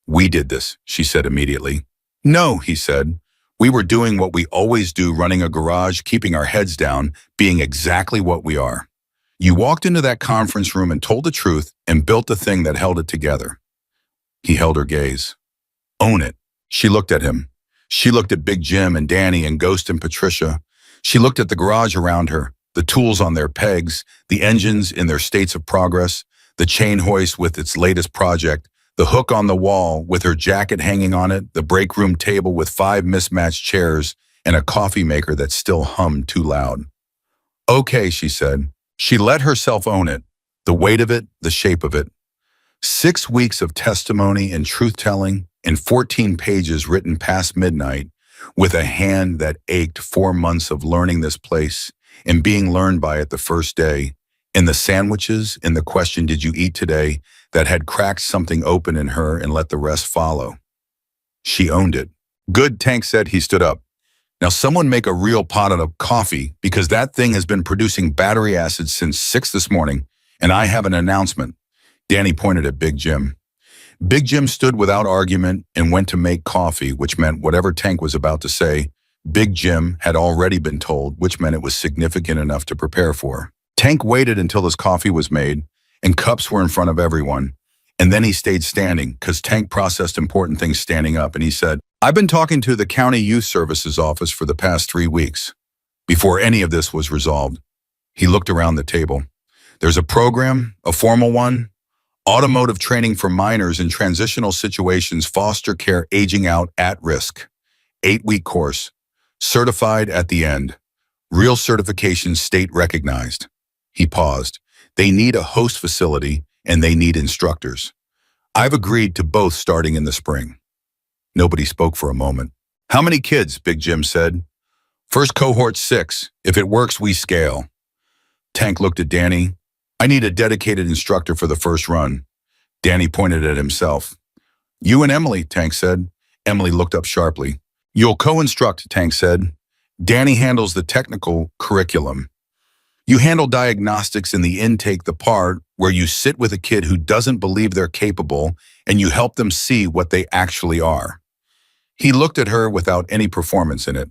We did this, she said immediately. No, he said. We were doing what we always do, running a garage, keeping our heads down, being exactly what we are. You walked into that conference room and told the truth and built the thing that held it together. He held her gaze. Own it. She looked at him. She looked at Big Jim and Danny and Ghost and Patricia. She looked at the garage around her, the tools on their pegs, the engines in their states of progress, the chain hoist with its latest project, the hook on the wall with her jacket hanging on it, the break room table with 5 mismatched chairs, and a coffee maker that still hummed too loud. Okay, she said. She let herself own it, the weight of it, the shape of it. 6 weeks of testimony and truth-telling and 14 pages written past midnight with a hand that ached. 4 months of learning this place and being learned by it the first day, and the sandwiches and the question, did you eat today, that had cracked something open in her and let the rest follow. She owned it. Good, Tank said. He stood up. Now someone make a real pot of coffee, because that thing has been producing battery acid since 6 this morning, and I have an announcement. Danny pointed at Big Jim. Big Jim stood without argument and went to make coffee, which meant whatever Tank was about to say, Big Jim had already been told, which meant it was significant enough to prepare for. Tank waited until his coffee was made and cups were in front of everyone, and then he stayed standing because Tank processed important things standing up, and he said, I've been talking to the County Youth Services office for the past 3 weeks, before any of this was resolved. He looked around the table. There's a program, a formal one, automotive training for minors in transitional situations, foster care, aging out, at risk. 8-week course. Certified at the end. Real certification, state recognized. He paused. They need a host facility and they need instructors. I've agreed to both starting in the spring. Nobody spoke for a moment. How many kids? Big Jim said. First cohort 6. If it works, we scale. Tank looked at Danny. I need a dedicated instructor for the first run. Danny pointed at himself. You and Emily, Tank said. Emily looked up sharply. You'll co-instruct, Tank said. Danny handles the technical curriculum. You handle diagnostics in the intake, the part where you sit with a kid who doesn't believe they're capable and you help them see what they actually are. He looked at her without any performance in it.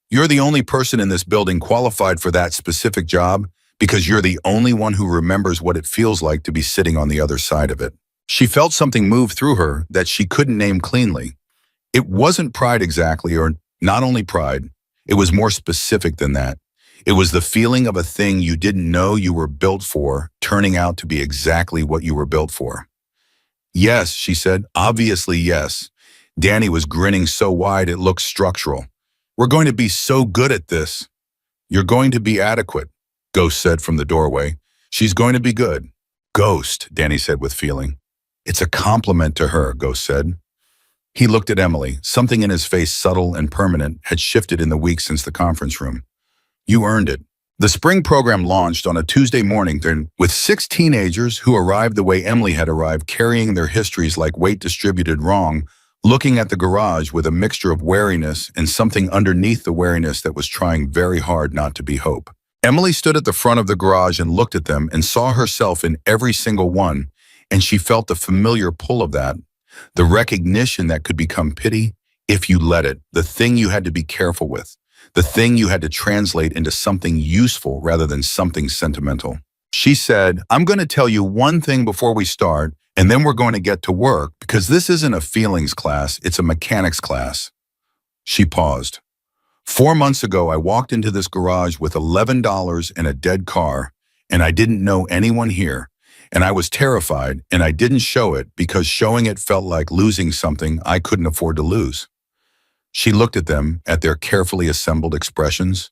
You're the only person in this building qualified for that specific job because you're the only one who remembers what it feels like to be sitting on the other side of it. She felt something move through her that she couldn't name cleanly. It wasn't pride exactly, or not only pride. It was more specific than that. It was the feeling of a thing you didn't know you were built for, turning out to be exactly what you were built for. Yes, she said, obviously yes. Danny was grinning so wide it looked structural. We're going to be so good at this. You're going to be adequate, Ghost said from the doorway. She's going to be good. Ghost, Danny said with feeling. It's a compliment to her, Ghost said. He looked at Emily. Something in his face, subtle and permanent, had shifted in the weeks since the conference room. You earned it. The spring program launched on a Tuesday morning with 6 teenagers who arrived the way Emily had arrived, carrying their histories like weight distributed wrong, looking at the garage with a mixture of wariness and something underneath the wariness that was trying very hard not to be hope. Emily stood at the front of the garage and looked at them and saw herself in every single one, and she felt the familiar pull of that, the recognition that could become pity if you let it, the thing you had to be careful with, the thing you had to translate into something useful rather than something sentimental. She said, I'm going to tell you one thing before we start, and then we're going to get to work, because this isn't a feelings class, it's a mechanics class. She paused. 4 months ago, I walked into this garage with $11 and a dead car, and I didn't know anyone here, and I was terrified, and I didn't show it because showing it felt like losing something I couldn't afford to lose. She looked at them, at their carefully assembled expressions,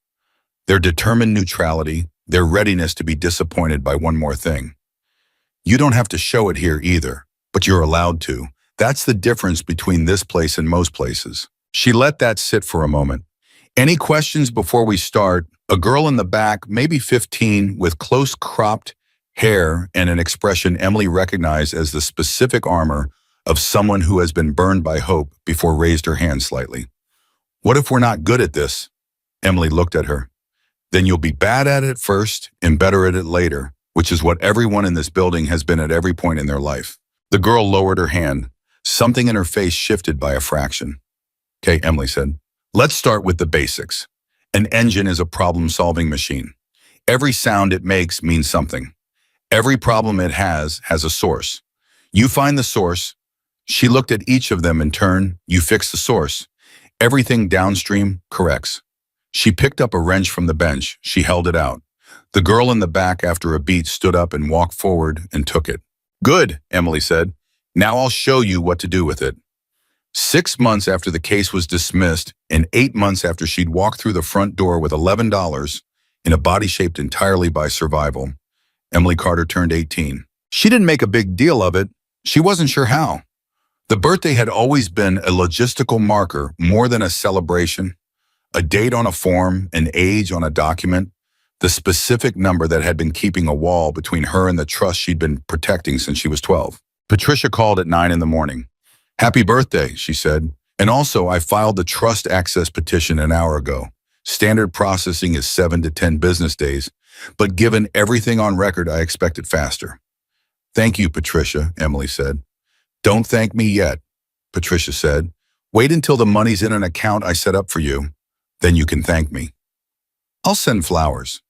their determined neutrality, their readiness to be disappointed by one more thing. You don't have to show it here either, but you're allowed to. That's the difference between this place and most places. She let that sit for a moment. Any questions before we start? A girl in the back, maybe 15, with close cropped hair and an expression Emily recognized as the specific armor of someone who has been burned by hope, before raised her hand slightly. What if we're not good at this? Emily looked at her. Then you'll be bad at it first and better at it later, which is what everyone in this building has been at every point in their life. The girl lowered her hand. Something in her face shifted by a fraction. Okay, Emily said. Let's start with the basics. An engine is a problem-solving machine. Every sound it makes means something. Every problem it has a source. You find the source. She looked at each of them in turn. You fix the source. Everything downstream corrects. She picked up a wrench from the bench. She held it out. The girl in the back, after a beat, stood up and walked forward and took it. Good, Emily said. Now I'll show you what to do with it. 6 months after the case was dismissed, and 8 months after she'd walked through the front door with $11 in a body shaped entirely by survival, Emily Carter turned 18. She didn't make a big deal of it. She wasn't sure how. The birthday had always been a logistical marker more than a celebration, a date on a form, an age on a document, the specific number that had been keeping a wall between her and the trust she'd been protecting since she was 12. Patricia called at 9 in the morning. Happy birthday, she said. And also, I filed the trust access petition an hour ago. Standard processing is 7 to 10 business days, but given everything on record, I expect it faster. Thank you, Patricia, Emily said. Don't thank me yet, Patricia said. Wait until the money's in an account I set up for you. Then you can thank me. I'll send flowers.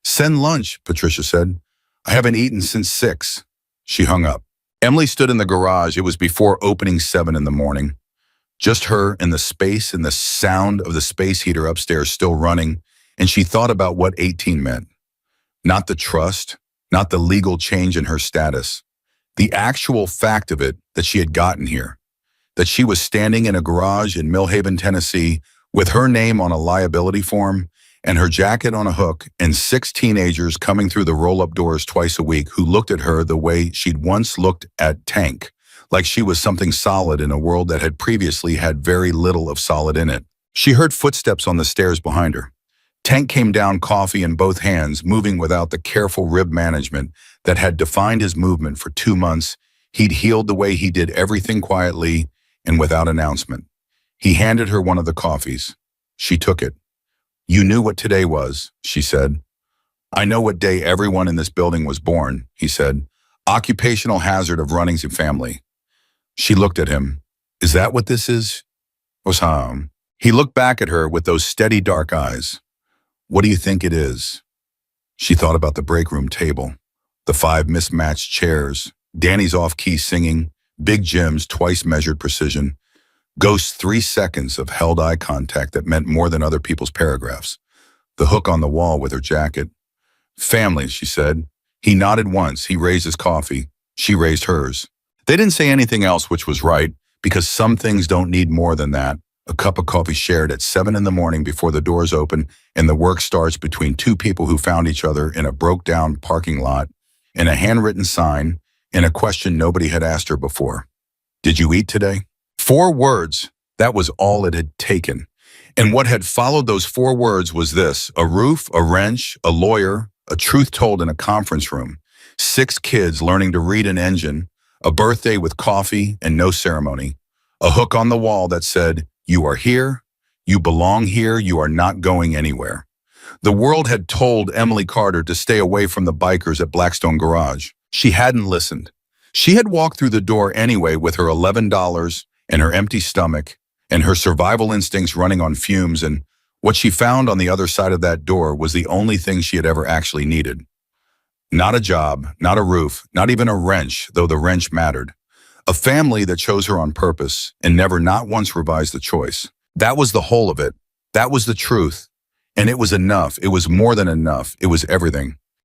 Send lunch, Patricia said. I haven't eaten since 6. She hung up. Emily stood in the garage. It was before opening 7 in the morning. Just her and the space and the sound of the space heater upstairs still running, and she thought about what 18 meant. Not the trust, not the legal change in her status. The actual fact of it that she had gotten here, that she was standing in a garage in Millhaven, Tennessee, with her name on a liability form and her jacket on a hook, and 6 teenagers coming through the roll-up doors twice a week who looked at her the way she'd once looked at Tank, like she was something solid in a world that had previously had very little of solid in it. She heard footsteps on the stairs behind her. Tank came down, coffee in both hands, moving without the careful rib management that had defined his movement for 2 months. He'd healed the way he did everything quietly and without announcement. He handed her one of the coffees. She took it. "You knew what today was," she said. "I know what day everyone in this building was born," he said. "Occupational hazard of running a family." She looked at him. "Is that what this is?" Osam. He looked back at her with those steady dark eyes. "What do you think it is?" She thought about the break room table, the 5 mismatched chairs, Danny's off-key singing, Big Jim's twice measured precision, Ghost's 3 seconds of held eye contact that meant more than other people's paragraphs, the hook on the wall with her jacket. "Family," she said. He nodded once. He raised his coffee. She raised hers. They didn't say anything else, which was right, because some things don't need more than that. A cup of coffee shared at 7 in the morning before the doors open and the work starts between 2 people who found each other in a broke-down parking lot, in a handwritten sign, in a question nobody had asked her before. "Did you eat today?" 4 words. That was all it had taken. And what had followed those 4 words was this: a roof, a wrench, a lawyer, a truth told in a conference room, 6 kids learning to read an engine, a birthday with coffee and no ceremony, a hook on the wall that said, "You are here, you belong here, you are not going anywhere." The world had told Emily Carter to stay away from the bikers at Blackstone Garage. She hadn't listened. She had walked through the door anyway with her $11 and her empty stomach and her survival instincts running on fumes, and what she found on the other side of that door was the only thing she had ever actually needed. Not a job, not a roof, not even a wrench, though the wrench mattered. A family that chose her on purpose and never not once revised the choice. That was the whole of it. That was the truth. And it was enough. It was more than enough. It was everything.